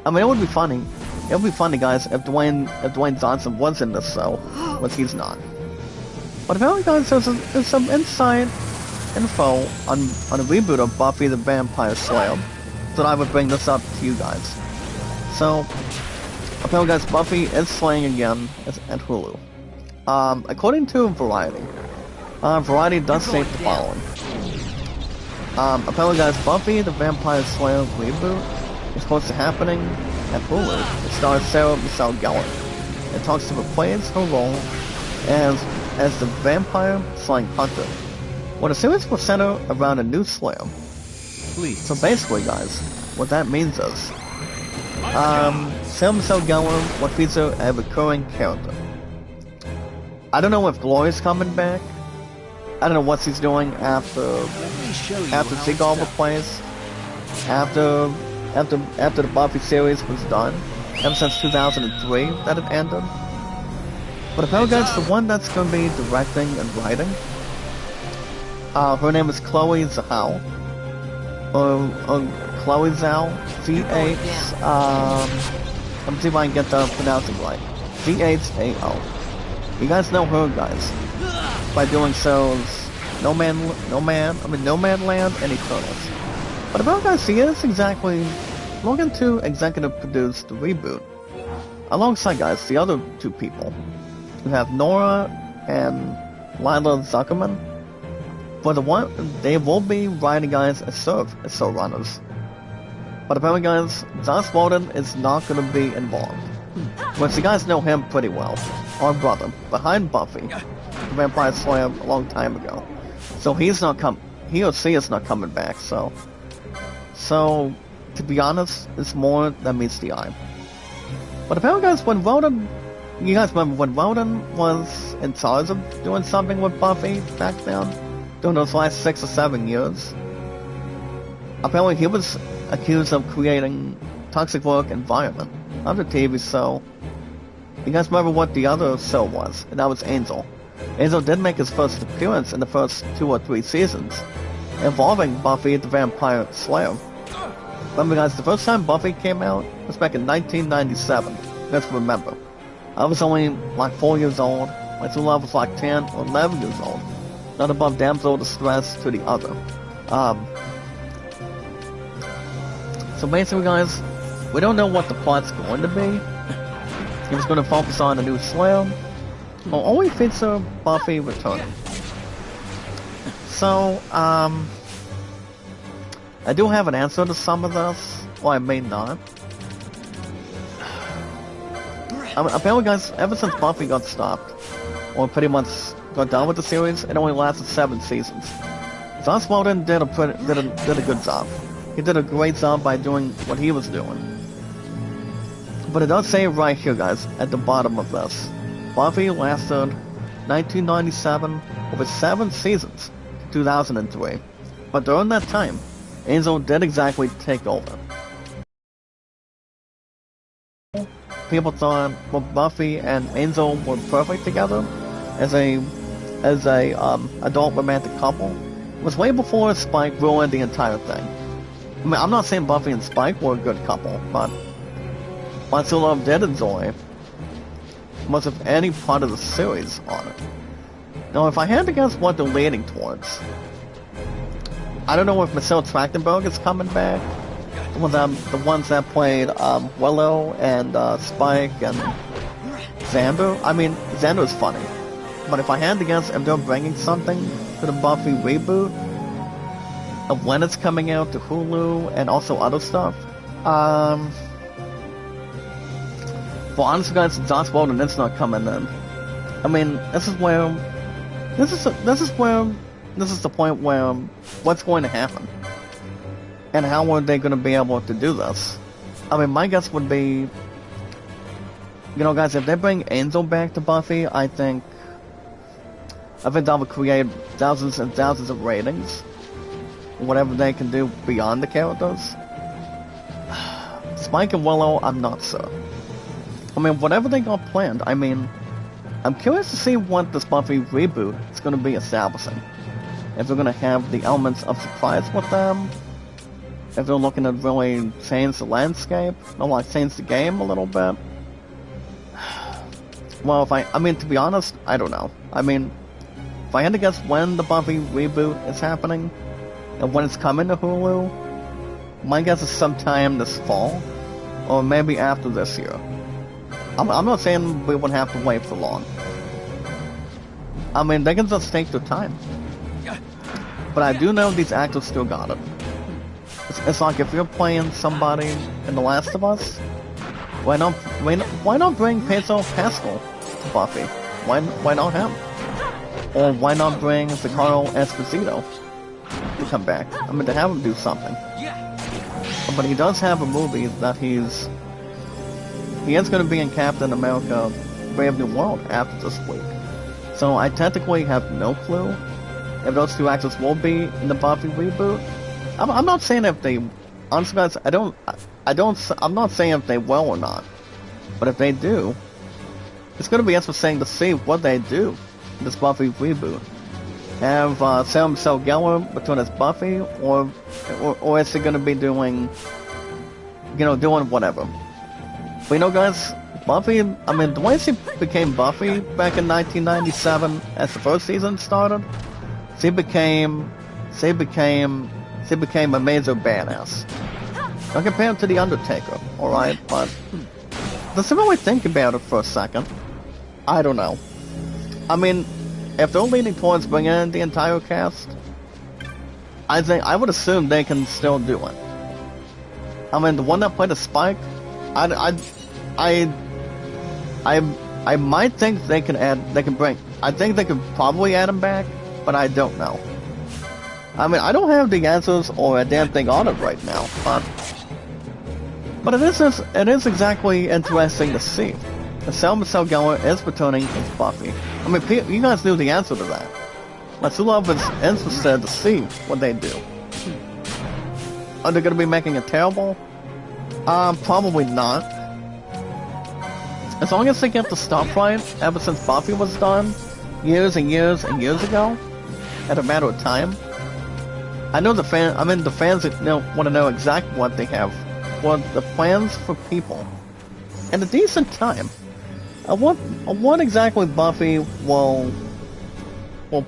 I mean, it would be funny. It would be funny, guys, if Dwayne Johnson was in this show, but he's not. But apparently, guys, there's some inside info on a reboot of Buffy the Vampire Slayer, so I would bring this up to you guys. So, apparently, guys, Buffy is slaying again at Hulu. According to Variety, Variety does state the following. Apparently, guys, Buffy the Vampire Slayer reboot is close to happening at Hulu. It stars Sarah Michelle Gellar. It talks to reprise her role as the vampire slaying hunter. Well, the series will center around a new slayer. Please. So basically, guys, what that means is, Sarah Michelle Gellar will feature a recurring character. I don't know if Glory's coming back. I don't know what she's doing after Seagull replaced. After the Buffy series was done, ever since 2003 that it ended. But apparently, guys, the one that's going to be directing and writing, her name is Chloe Zhao, or Chloe Zhao, let me see if I can get the pronouncing right, Zhao. You guys know her, guys, by doing shows No Man Land and Eternals. But about, guys, she is exactly looking to executive produce the reboot, alongside, guys, the other two people. We have Nora and Lila Zuckerman. For the one, they will be writing, guys, as showrunners. But apparently, guys, Joss Whedon is not going to be involved. Which you guys know him pretty well. Our brother, behind Buffy, the Vampire Slayer, a long time ago. So he or she is not coming back, so to be honest, it's more than meets the eye. But apparently, guys, you guys remember when Whedon was in charge of doing something with Buffy back then, during those last 6 or 7 years? Apparently, he was accused of creating toxic work environment on the TV show. You guys remember what the other show was, and that was Angel. Angel did make his first appearance in the first 2 or 3 seasons, involving Buffy the Vampire Slayer. Remember, guys, the first time Buffy came out was back in 1997. Let's remember. I was only like 4 years old. My true love was like 10 or 11 years old. Not above damsel distress to the other. So basically, guys, we don't know what the plot's going to be. He was going to focus on a new Slayer, or only feature Buffy returning. So, I do have an answer to some of this, or I may not. Apparently, guys, ever since Buffy got stopped, or pretty much got done with the series, it only lasted 7 seasons. Joss Whedon did a good job. He did a great job by doing what he was doing. But it does say right here, guys, at the bottom of this, Buffy lasted 1997 over 7 seasons, 2003. But during that time, Angel did exactly take over. People thought Buffy and Angel were perfect together as a adult romantic couple. It was way before Spike ruined the entire thing. I mean, I'm not saying Buffy and Spike were a good couple, but what True Love did enjoy most of any part of the series on it. Now, if I had to guess what they're leaning towards, I don't know if Michelle Trachtenberg is coming back. The ones that played Willow and Spike and Xander. I mean, Xander's funny. But if I had to guess if they're bringing something to the Buffy reboot, of when it's coming out to Hulu and also other stuff, well, honestly, guys, Joss Whedon is not coming in. I mean, this is the point where what's going to happen, and how are they going to be able to do this? I mean, my guess would be, you know, guys, if they bring Angel back to Buffy, I think I think that would create thousands and thousands of ratings. Whatever they can do beyond the characters. Spike and Willow, I'm not sure. I mean, whatever they got planned, I mean, I'm curious to see what this Buffy reboot is going to be establishing. If they're going to have the elements of surprise with them, if they're looking to really change the landscape, or like change the game a little bit. Well, I mean, to be honest, I don't know. I mean, if I had to guess when the Buffy reboot is happening, and when it's coming to Hulu, my guess is sometime this fall, or maybe after this year. I'm not saying we would have to wait for long. I mean, they can just take their time. But I do know these actors still got it. It's like if you're playing somebody in The Last of Us, why not bring Pedro Pascal to Buffy? Why not him? Or why not bring Ricardo Esposito to come back? I mean, to have him do something. But he does have a movie that he is going to be in Captain America Brave New World after this week. So I technically have no clue if those two actors will be in the Buffy reboot. I'm not saying if they, honestly guys, I'm not saying if they will or not. But if they do, it's going to be interesting to see what they do in this Buffy reboot. Have Sarah Michelle Gellar return as Buffy, or is it going to be doing whatever? But you know, guys, Buffy, I mean, the way she became Buffy back in 1997, as the first season started, she became a major badass. Now compare it to The Undertaker, alright? But let's really think about it for a second. I don't know. I mean, if they're leaning towards bringing in the entire cast, I would assume they can still do it. I mean, the one that played a Spike, I might think they can I think they could probably add him back, but I don't know. I mean, I don't have the answers or a damn thing on it right now, but it is exactly interesting to see. And Sarah Michelle Gellar is returning as Buffy. I mean, you guys knew the answer to that. But Sue Love is interested to see what they do. Are they going to be making it terrible? Probably not. As long as they get the stuff right, ever since Buffy was done, years and years and years ago, at a matter of time. I know the fans want to know exactly what they have, what the plans for people, and a decent time. What exactly Buffy will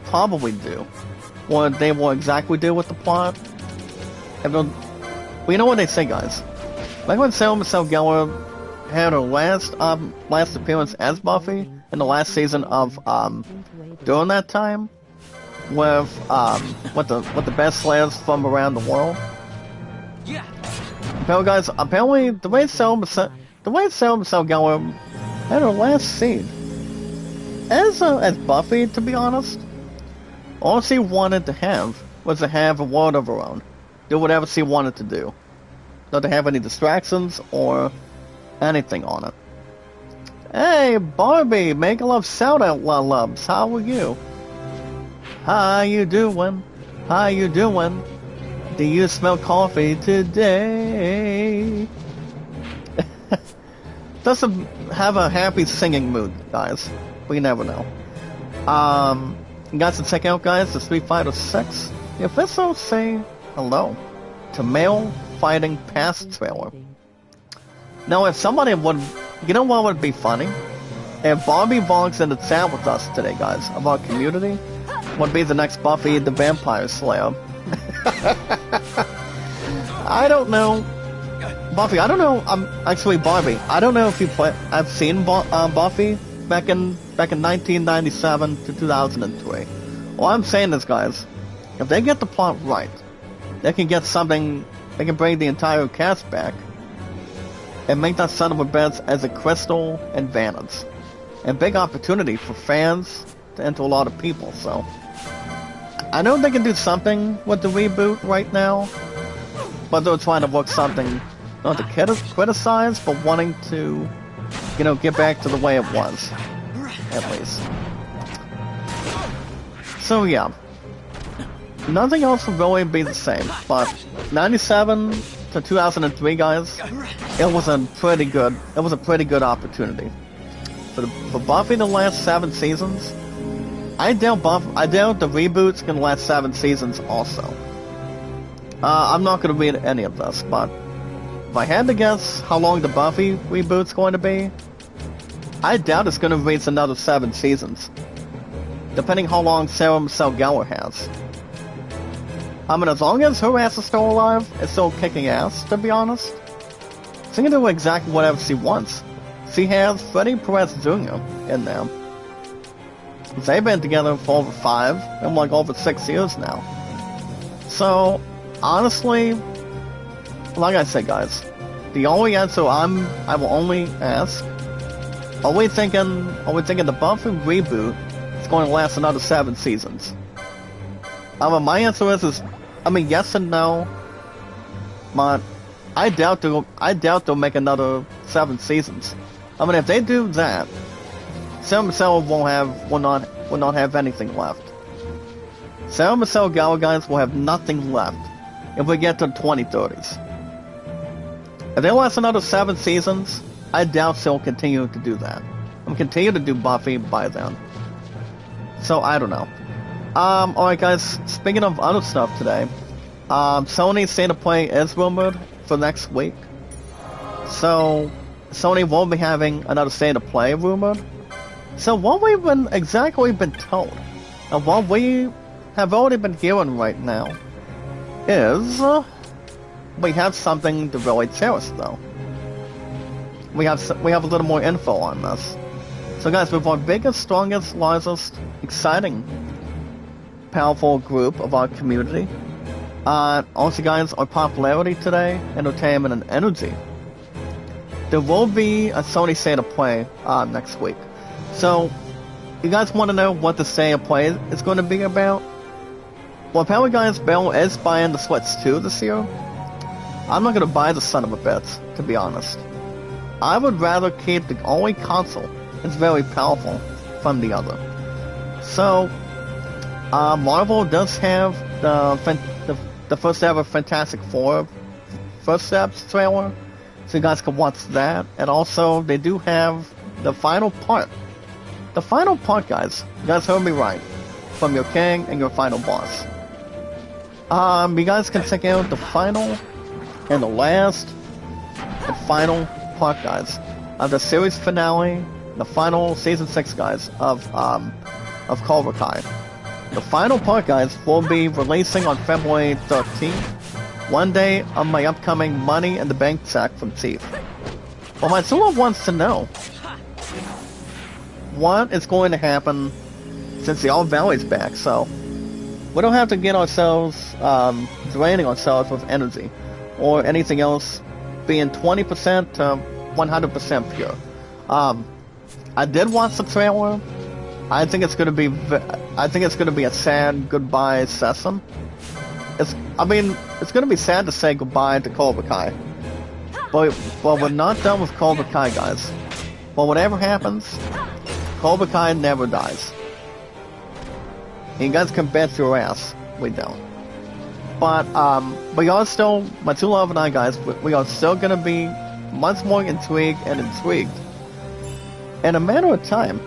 probably do, what they will exactly do with the plot. Well, you know what they say, guys. Like when Sarah Michelle Gellar had her last appearance as Buffy in the last season of during that time with the best slayers from around the world. Yeah. Apparently the way Sarah Michelle Gellar had her last scene as Buffy, to be honest, all she wanted to have was to have a world of her own, do whatever she wanted to do, not to have any distractions or anything on it. Hey, Barbie, make a love shout out, loves. How are you? How you doing? How you doing? Do you smell coffee today? Doesn't have a happy singing mood, guys. We never know. You guys can check out, guys, the Street Fighter 6. The official say hello to male fighting past trailer. Now, if somebody would, you know what would be funny? If Barbie vlogs in the chat with us today, guys, of our community, would be the next Buffy the Vampire Slayer. I don't know. Buffy, I don't know. Actually, Barbie, I don't know if you play. I've seen Buffy back in 1997 to 2003. All I'm saying is, guys, if they get the plot right, they can get something. They can bring the entire cast back and make that son of a bitch as a Crystal and Vantage. And big opportunity for fans to enter a lot of people. So I know they can do something with the reboot right now, but they're trying to work something. Not to criticize, but wanting to, get back to the way it was, at least. So yeah, nothing else will really be the same, but 97 to 2003, guys, it was a pretty good opportunity. For Buffy the last 7 seasons, I doubt the reboots can last 7 seasons also. I'm not going to read any of this, but if I had to guess how long the Buffy reboot's going to be, I doubt it's going to reach another 7 seasons, depending how long Sarah Michelle Gellar has. I mean, as long as her ass is still alive, it's still kicking ass, to be honest. She can do exactly whatever she wants. She has Freddie Perez Jr. in there. They've been together for over 5 and like over 6 years now. So, honestly, like I said, guys, the only answer I will only ask: Are we thinking the Buffy reboot is going to last another 7 seasons? My answer is yes and no, but I doubt they'll make another 7 seasons. I mean, if they do that, Sarah Michelle will not have anything left. Sarah Michelle Gellar, guys, will have nothing left if we get to the 2030s. If they last another 7 seasons, I doubt they'll continue to do that. And continue to do Buffy by then. So, I don't know. Alright guys, speaking of other stuff today, Sony's State of Play is rumored for next week. So, Sony won't be having another State of Play rumored. So what we've exactly been told, and what we have already been hearing right now, is we have something to really tell us though. We have a little more info on this. So guys, with our biggest, strongest, largest, exciting, powerful group of our community, also guys, our popularity today, entertainment, and energy, there will be a Sony State of Play next week. So, you guys want to know what the State of Play is going to be about? Well, apparently guys, Bill is buying the Switch 2 this year. I'm not going to buy the son of a bitch, to be honest. I would rather keep the only console that's very powerful from the other. So, Marvel does have the first ever Fantastic Four first steps trailer, so you guys can watch that. And also, they do have the final part. The final part, guys. You guys heard me right. From your king and your final boss. You guys can check out the final and the last and final part, guys, of the series finale, the final season 6, guys, of Cobra Kai. The final part, guys, will be releasing on February 13th, one day of my upcoming Money in the Bank check from Chief. Well, my Zula wants to know what is going to happen since the All Valley's back, so we don't have to get ourselves draining ourselves with energy or anything else being 20% to 100% pure. I did watch the trailer. I think it's gonna be a sad goodbye session. It's gonna be sad to say goodbye to Cobra Kai. But we're not done with Cobra Kai, guys. But whatever happens, Cobra Kai never dies. And you guys can bet your ass we don't. But we are still, my two love and I, guys, we are still gonna be much more intrigued in a matter of time.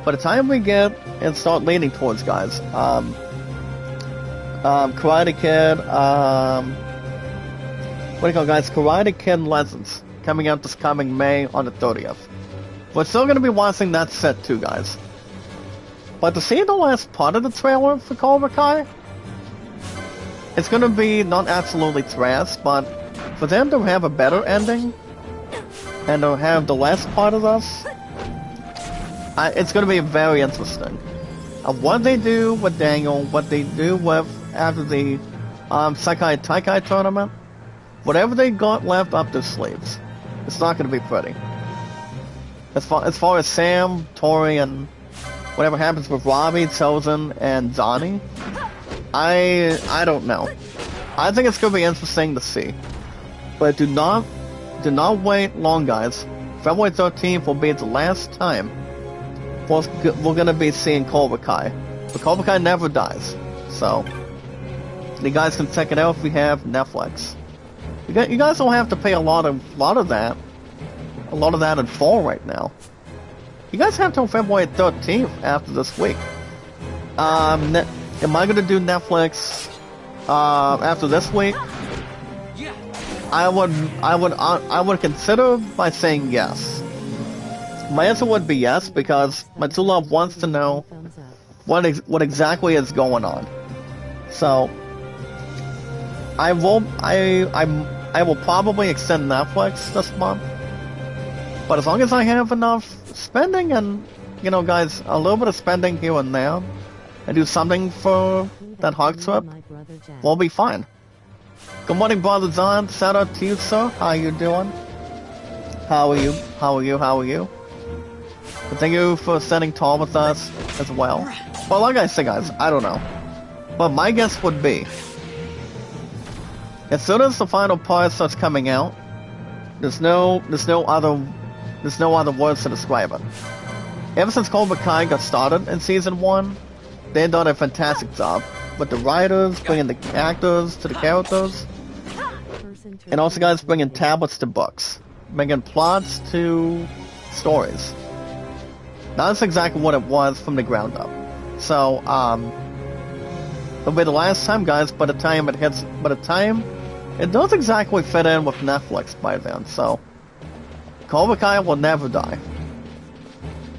By the time we get and start leaning towards, guys, Karate Kid, what do you call it, guys? Karate Kid Legends coming out this coming May on the 30th. We're still gonna be watching that set too, guys. But to see the last part of the trailer for Cobra Kai, it's gonna be not absolutely trash, but for them to have a better ending and to have the last part of this, it's gonna be very interesting. What they do with Daniel, what they do with after the Sekai Taikai tournament, whatever they got left up their sleeves, it's not gonna be pretty. As far as Sam, Tori, and whatever happens with Robbie, Chosen, and Johnny, I don't know. I think it's gonna be interesting to see. But do not wait long, guys. February 13th will be the last time we're gonna be seeing Cobra Kai. But Cobra Kai never dies. So, you guys can check it out if you have Netflix. You guys don't have to pay a lot of that in full right now. You guys have till February 13th after this week. Am I gonna do Netflix after this week? I would consider by saying yes. My answer would be yes because my true love wants to know what exactly is going on. So I will probably extend Netflix this month. But as long as I have enough spending and, you know, guys, a little bit of spending here and there, and do something for that hog trip, we'll be fine. Good morning, Brother John. Shout out to you, sir. How you doing? How are you? Thank you for sending tall with us as well. Well, like I said, guys, I don't know. But my guess would be, as soon as the final part starts coming out, there's no other words to describe it. Ever since Cobra Kai got started in season 1, they've done a fantastic job with the writers, bringing the actors to the characters, and also, guys, bringing tablets to books, bringing plots to stories. That's exactly what it was from the ground up. So, it'll be the last time, guys, by the time it does exactly fit in with Netflix by then, so Cobra Kai will never die.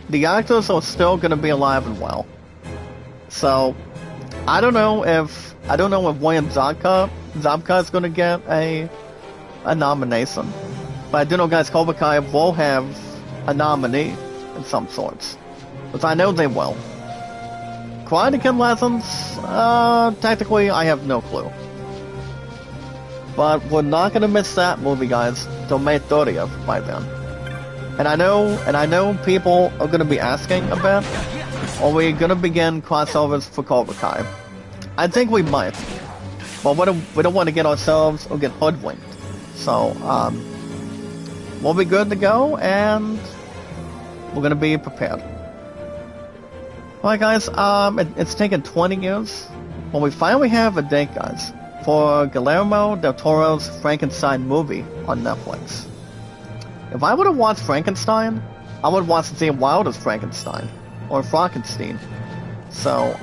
The actors are still gonna be alive and well. So, I don't know if William Zabka is gonna get a nomination. But I do know, guys, Cobra Kai will have a nominee in some sorts. But I know they will. Karate Kid Lessons, technically I have no clue. But we're not gonna miss that movie, guys, till May 30th by then. And I know people are gonna be asking about, are we gonna begin crossovers for Cobra Kai? I think we might. But we don't want to get ourselves or get hoodwinked. So, we'll be good to go, and we're gonna be prepared. Alright, guys, it's taken 20 years, but we finally have a date, guys, for Guillermo del Toro's Frankenstein movie on Netflix. If I would have watched Frankenstein, I would watch Gene Wilder's Frankenstein, or Frankenstein. So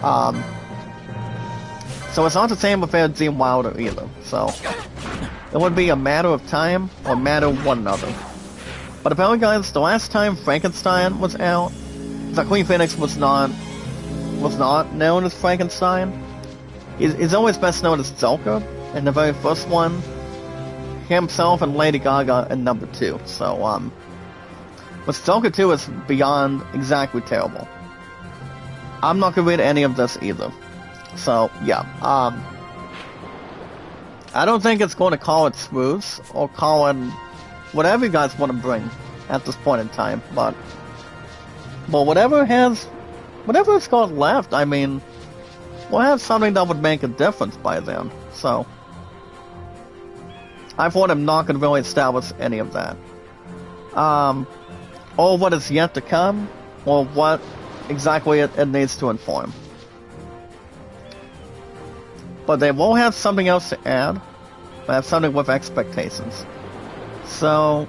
it's not the same with Gene Wilder either, so it would be a matter of time, or a matter of one another. But apparently, guys, the last time Frankenstein was out, Joaquin Phoenix was not known as Frankenstein. He's always best known as Joker in the very first one, himself and Lady Gaga in number 2. So, but Joker 2 is beyond exactly terrible. I'm not gonna read any of this either. So, yeah, I don't think it's going to call it smooth, or call it whatever you guys want to bring at this point in time, but whatever it's got left, I mean, we'll have something that would make a difference by then, so I thought I'm not going to really establish any of that. Or what is yet to come, or what exactly it needs to inform. But they will have something else to add. They have something with expectations. So,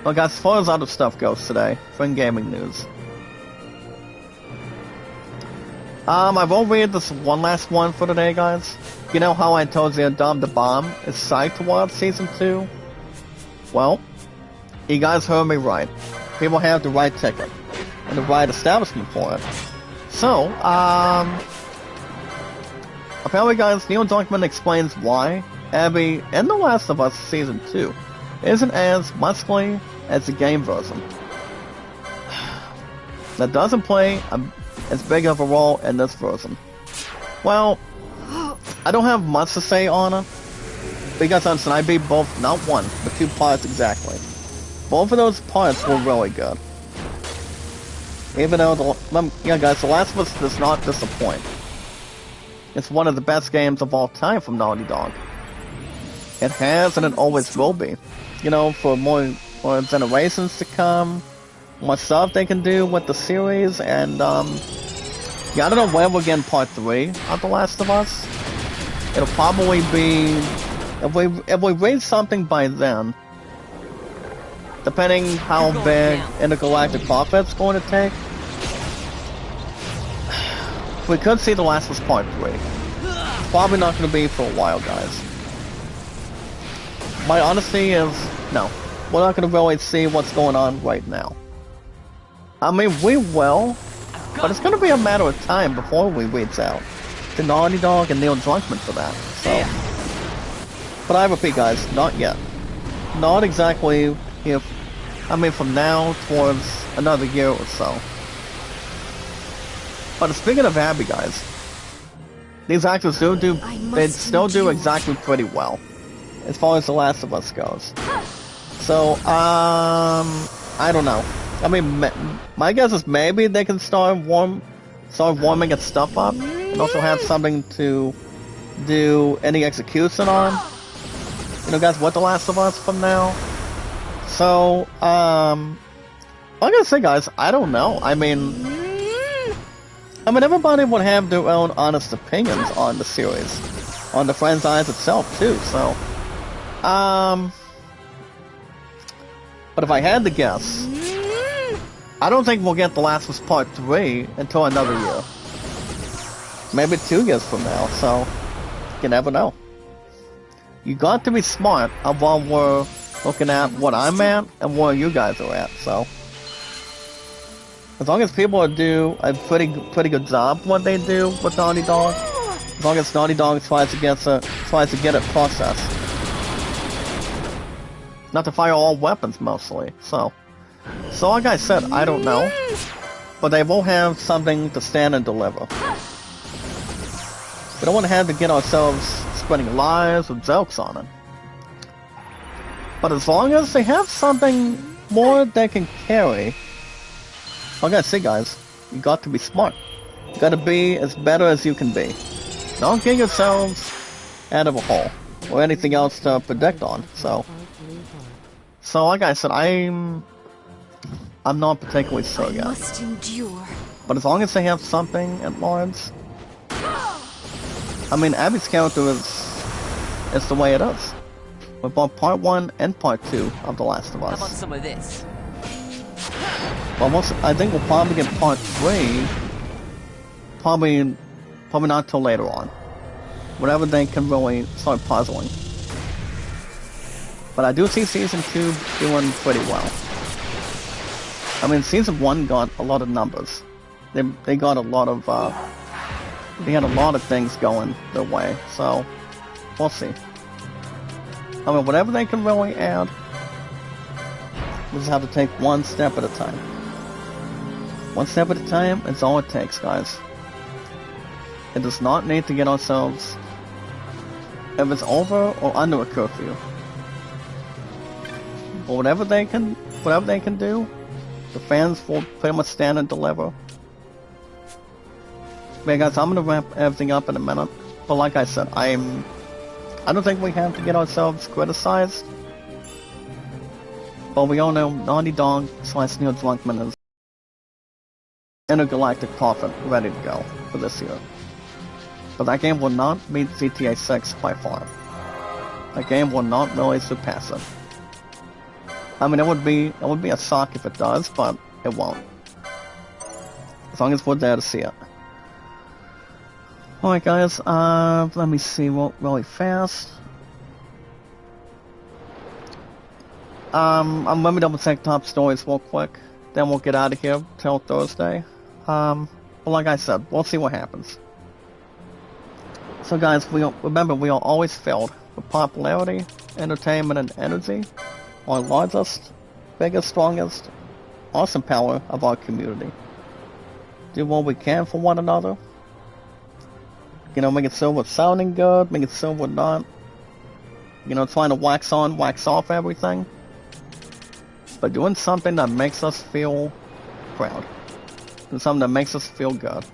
look, as far as other stuff goes today, for gaming news. I will read this one last one for today, guys. You know how I told you Dom the Bomb is psyched to watch Season 2? Well, you guys heard me right. People have the right ticket, and the right establishment for it. So, apparently, guys, Neil Druckmann explains why Abby in The Last of Us Season 2 isn't as muscly as the game version. That doesn't play as big of a role in this version. Well, I don't have much to say on it, because honestly, I beat both, not one, but 2 parts exactly. Both of those parts were really good. Even though, yeah, guys, The Last of Us does not disappoint. It's one of the best games of all time from Naughty Dog. It has, and it always will be. You know, for more generations to come, more stuff they can do with the series, and, Yeah, I don't know when we're getting part 3 of The Last of Us. It'll probably be if we read something by then. Depending how big Intergalactic Prophet's going to take, we could see The Last of Us Part 3. It's probably not going to be for a while, guys. My honesty is, no. We're not going to really see what's going on right now. I mean, we will, but it's going to be a matter of time before we reach out to Naughty Dog and Neil Druckmann for that. So, but I repeat, guys, not yet. Not exactly I mean, from now towards another year or so. But speaking of Abby, guys, these actors they still do exactly pretty well as far as The Last of Us goes. So, I don't know. I mean, my guess is maybe they can start warming its stuff up, and also have something to do any execution on. You know, guys, what The Last of Us from now. So, I'm gonna say, guys, I don't know. I mean, everybody would have their own honest opinions on the series, on the franchise itself too. So, but if I had to guess, I don't think we'll get The Last of Us Part 3 until another year. Maybe 2 years from now, so you never know. You got to be smart of while we're looking at what I'm at and where you guys are at, so. As long as people do a pretty good job what they do with Naughty Dog, as long as Naughty Dog tries to get it processed. Not to fire all weapons, mostly, so. So like I said, I don't know, but they will have something to stand and deliver. We don't want to have to get ourselves spreading lies or jokes on it. But as long as they have something more they can carry, like I say, guys, you got to be smart. You got to be as better as you can be. Don't get yourselves out of a hole or anything else to predict on. So like I said, I'm not particularly sure yet. Must endure. But as long as they have something at Lawrence, I mean, Abby's character is the way it is. With both Part 1 and Part 2 of The Last of Us. How about some of this? Well, I think we'll probably get Part 3, probably not till later on. Whenever they can really start puzzling. But I do see Season 2 doing pretty well. I mean, Season 1 got a lot of numbers. They got a lot of, they had a lot of things going their way, so we'll see. I mean, whatever they can really add, we just have to take one step at a time. One step at a time, it's all it takes, guys. It does not need to get ourselves, if it's over or under a curfew. But whatever they can do, the fans will pretty much stand and deliver. But guys, I'm gonna wrap everything up in a minute. But like I said, I don't think we have to get ourselves criticized. But we all know Naughty Dog / Neil Druckmann is Intergalactic Prophet ready to go for this year. But that game will not beat GTA 6 by far. That game will not really surpass it. I mean, it would be a shock if it does, but it won't. As long as we're there to see it. Alright guys, let me see really fast. Let me double check top stories real quick. Then we'll get out of here till Thursday. But like I said, we'll see what happens. So guys, remember we are always filled with popularity, entertainment, and energy. Our largest, biggest, strongest, awesome power of our community. Do what we can for one another. You know, make it so we're sounding good, make it so we're not, you know, trying to wax on, wax off everything. But doing something that makes us feel proud. Doing something that makes us feel good.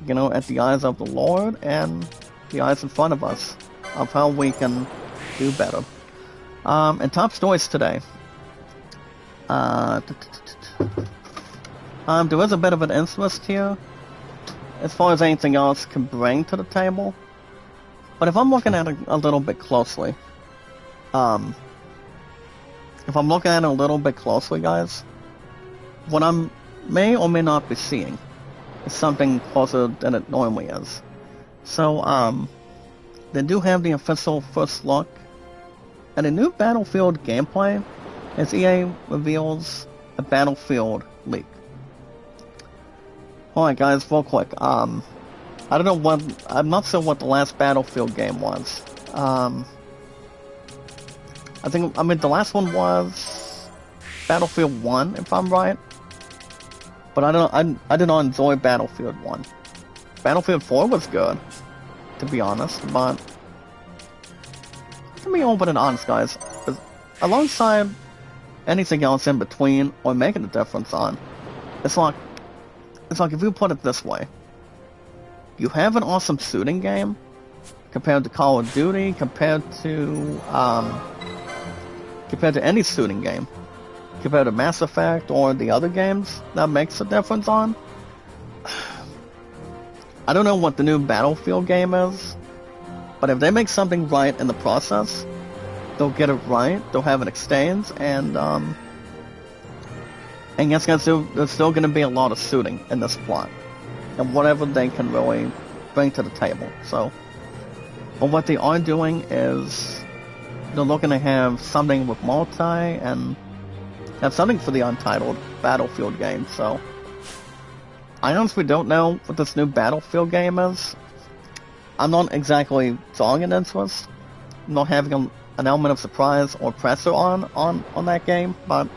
You know, at the eyes of the Lord and the eyes in front of us of how we can do better. And top stories today. There is a bit of an interest here, as far as anything else can bring to the table. But if I'm looking at it a little bit closely, guys, what I may or may not be seeing is something closer than it normally is. So, they do have the official first look at a new Battlefield gameplay as EA reveals a Battlefield leak. Alright guys, real quick, I don't know what, I'm not sure what the last Battlefield game was. The last one was Battlefield 1, if I'm right. But I did not enjoy Battlefield 1. Battlefield 4 was good, to be honest, but to be open and honest, guys, alongside anything else in between or making a difference on, it's like if you put it this way, you have an awesome shooting game compared to Call of Duty, compared to any shooting game, compared to Mass Effect or the other games that makes a difference on. I don't know what the new Battlefield game is, but if they make something right in the process, they'll get it right, they'll have an exchange, and yes guys, there's still going to be a lot of shooting in this plot, and whatever they can really bring to the table. So, but what they are doing is they're looking to have something with multi and have something for the untitled Battlefield game. So, I honestly don't know what this new Battlefield game is. I'm not exactly drawing an interest. I'm not having an element of surprise or pressure on that game, but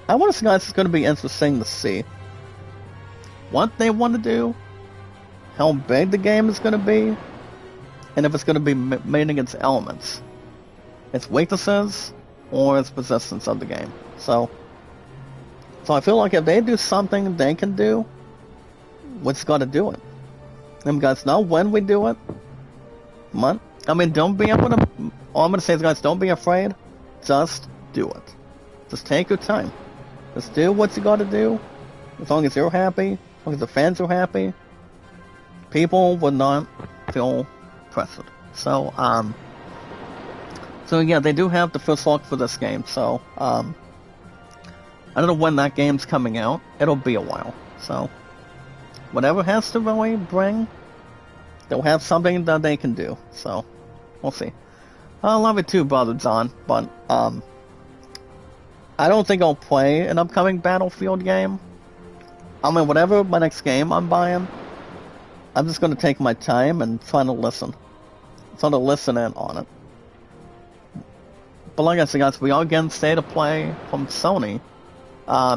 I want to see, guys, it's going to be interesting to see what they want to do, how big the game is going to be, and if it's going to be meeting its elements, its weaknesses, or its persistence of the game. So I feel like if they do something they can do, we've got to do it. And guys, know when we do it. All I'm gonna say is, guys, don't be afraid. Just do it. Just take your time. Just do what you gotta do. As long as you're happy, as long as the fans are happy, people will not feel pressured. So yeah, they do have the first look for this game. So, I don't know when that game's coming out. It'll be a while. So, whatever has to really bring, they'll have something that they can do. So, we'll see. I love it too, Brother John, but, I don't think I'll play an upcoming Battlefield game. Whatever my next game I'm buying, I'm just gonna take my time and try to listen in on it. But like I said, guys, we are getting State of Play from Sony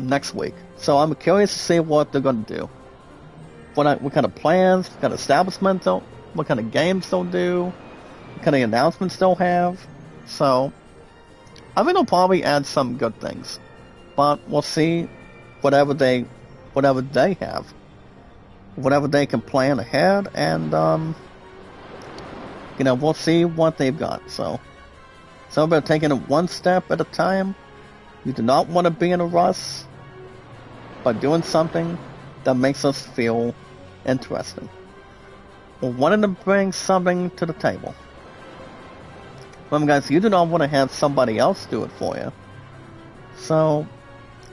next week. So I'm curious to see what they're going to do. What kind of plans, what kind of establishments, what kind of games they'll do, what kind of announcements they'll have. So I think they'll probably add some good things. But we'll see whatever they have. Whatever they can plan ahead, and we'll see what they've got. So about taking it one step at a time. You do not want to be in a rush, by doing something that makes us feel interesting. We're wanting to bring something to the table. Remember, guys, you do not want to have somebody else do it for you. So,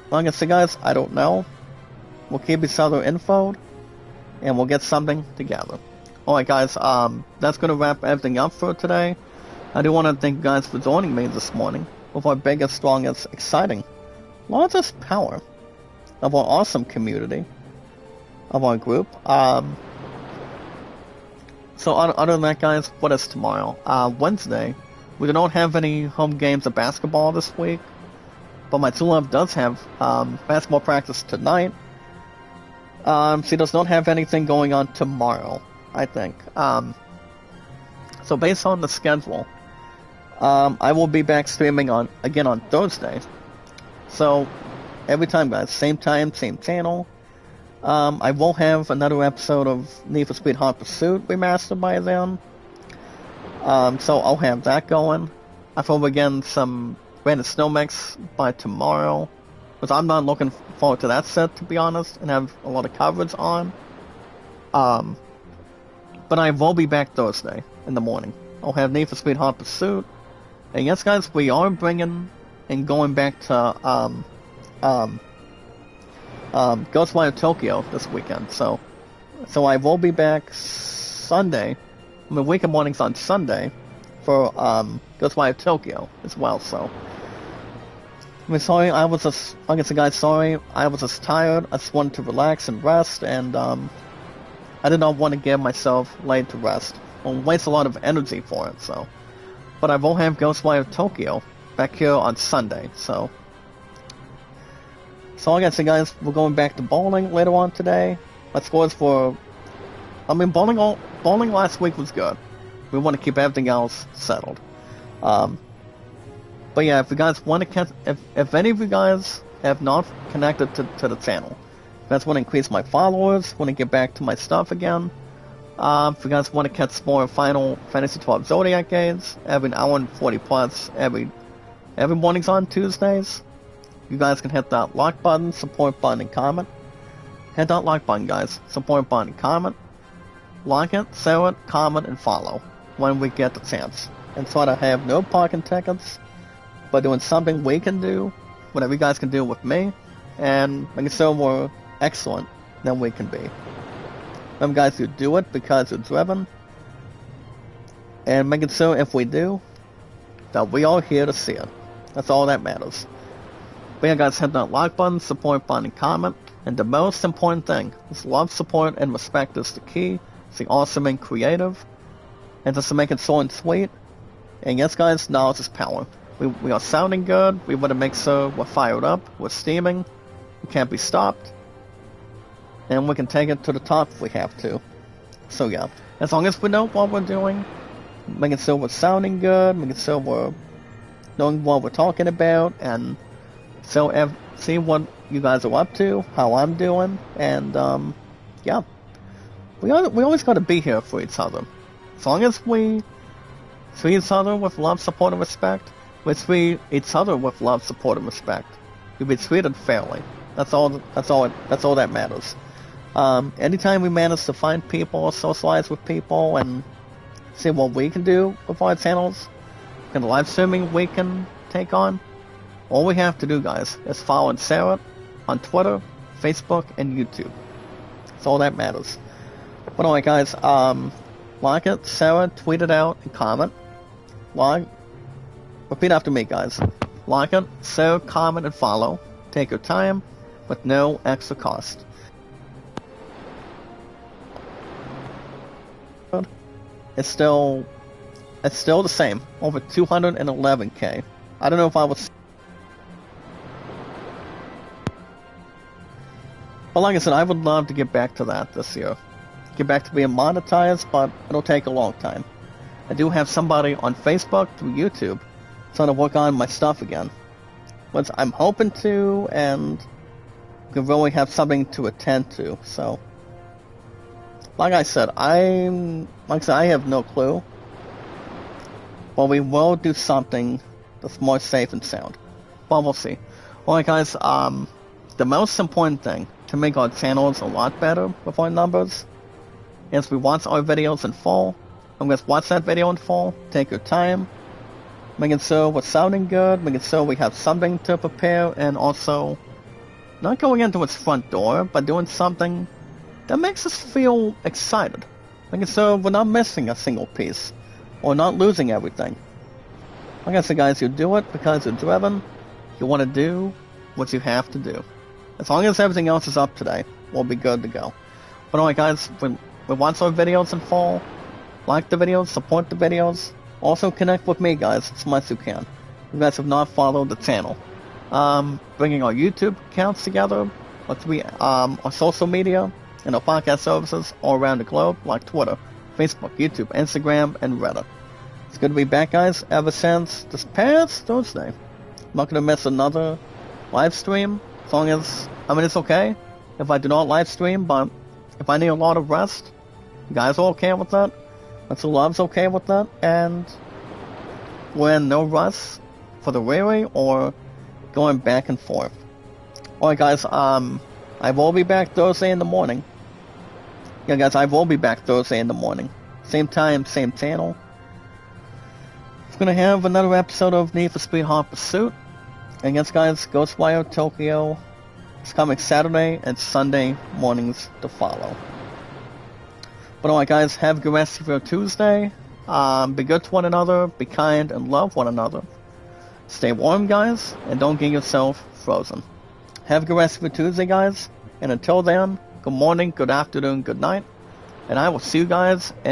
like I said, guys, I don't know. We'll keep each other infoed, and we'll get something together. Alright, guys, that's going to wrap everything up for today. I do want to thank you guys for joining me this morning with our biggest, strongest, exciting, largest power of our awesome community, of our group. So other than that, guys, what is tomorrow? Wednesday. We do not have any home games of basketball this week, but my true love does have basketball practice tonight. She does not have anything going on tomorrow, I think. So based on the schedule, I will be back streaming again on Thursday. So every time, guys, same time, same channel. I will have another episode of Need for Speed Hot Pursuit remastered by then. So I'll have that going. I will begin some Random Snow Mix by tomorrow. Because I'm not looking forward to that set, to be honest, and have a lot of coverage on. But I will be back Thursday in the morning. I'll have Need for Speed Hot Pursuit. And yes, guys, we are bringing and going back to Ghostwire Tokyo this weekend. So I will be back Sunday. I mean, weekend mornings on Sunday for Ghostwire Tokyo as well. So I mean, sorry, I was just, like I said, guys, sorry, I was just tired. I just wanted to relax and rest, and I did not want to give myself laid to rest. I'll waste a lot of energy for it, so. But I will have Ghostwire Tokyo back here on Sunday, so. So like I said, guys, we're going back to bowling later on today. My scores for, I mean, bowling last week was good. We want to keep everything else settled. But yeah, if you guys want to catch, if any of you guys have not connected to the channel, if you guys want to increase my followers, want to get back to my stuff again, if you guys want to catch more Final Fantasy XII Zodiac games, every hour and 40 plus, every mornings on Tuesdays, you guys can hit that like button, support button, and comment. Hit that like button, guys, support button, and comment. Like it, share it, comment, and follow when we get the chance. And try to have no parking tickets, but doing something we can do, whatever you guys can do with me, and making sure we're excellent than we can be. Remember, guys, you do it because you're driven, and making sure if we do, that we are here to see it. That's all that matters. But yeah, guys, hit that like button, support button, and comment. And the most important thing is love, support, and respect is the key. It's the awesome and creative, and just to make it short and sweet. And yes, guys, knowledge is power. We are sounding good. We want to make sure we're fired up. We're steaming. We can't be stopped. And we can take it to the top if we have to. So yeah, as long as we know what we're doing, making sure we're sounding good, making sure we're knowing what we're talking about, and so see what you guys are up to, how I'm doing, and yeah, we always got to be here for each other. As long as we treat each other with love, support, and respect. We treat each other with love, support, and respect. You'll be treated fairly. That's all that matters. Anytime we manage to find people, socialize with people, and see what we can do with our channels, and the live streaming we can take on, all we have to do, guys, is follow and share it on Twitter, Facebook, and YouTube. That's all that matters. But alright, guys, like it, share it, tweet it out, and comment. Repeat after me, guys. Like it, share, comment, and follow. Take your time, with no extra cost. It's still the same. Over 211k. I don't know if I was. But like I said, I would love to get back to that this year. Get back to being monetized, but it'll take a long time. I do have somebody on Facebook through YouTube trying to work on my stuff again. Which I'm hoping to, and could really have something to attend to, so. Like I said, I have no clue. But we will do something that's more safe and sound. But we'll see. Alright, guys, the most important thing to make our channels a lot better with our numbers is we watch our videos in full. And just watch that video in full, take your time, making sure we're sounding good, making sure we have something to prepare, and also not going into its front door, but doing something that makes us feel excited. Making sure we're not missing a single piece, or not losing everything. Like I said, guys, you do it because you're driven, you want to do what you have to do. As long as everything else is up today, we'll be good to go. But alright, guys, we watch our videos in full. Like the videos, support the videos. Also connect with me, guys, as much as you can. If you guys have not followed the channel. Bringing our YouTube accounts together, our social media, and our podcast services all around the globe, like Twitter, Facebook, YouTube, Instagram, and Reddit. It's good to be back, guys, ever since this past Thursday. I'm not going to miss another live stream, as long as, it's okay if I do not live stream, but if I need a lot of rest, you guys are okay with that? Mr. Love's okay with that, and we're in no rush for the weary or going back and forth. Alright guys, I will be back Thursday in the morning. Yeah guys, I will be back Thursday in the morning. Same time, same channel. We're gonna have another episode of Need for Speed Hot Pursuit. And yes guys, Ghostwire Tokyo is coming Saturday and Sunday mornings to follow. But alright guys, have a good rest of your Tuesday. Be good to one another, be kind, and love one another. Stay warm guys, and don't get yourself frozen. Have a good rest of your Tuesday guys, and until then, good morning, good afternoon, good night, and I will see you guys in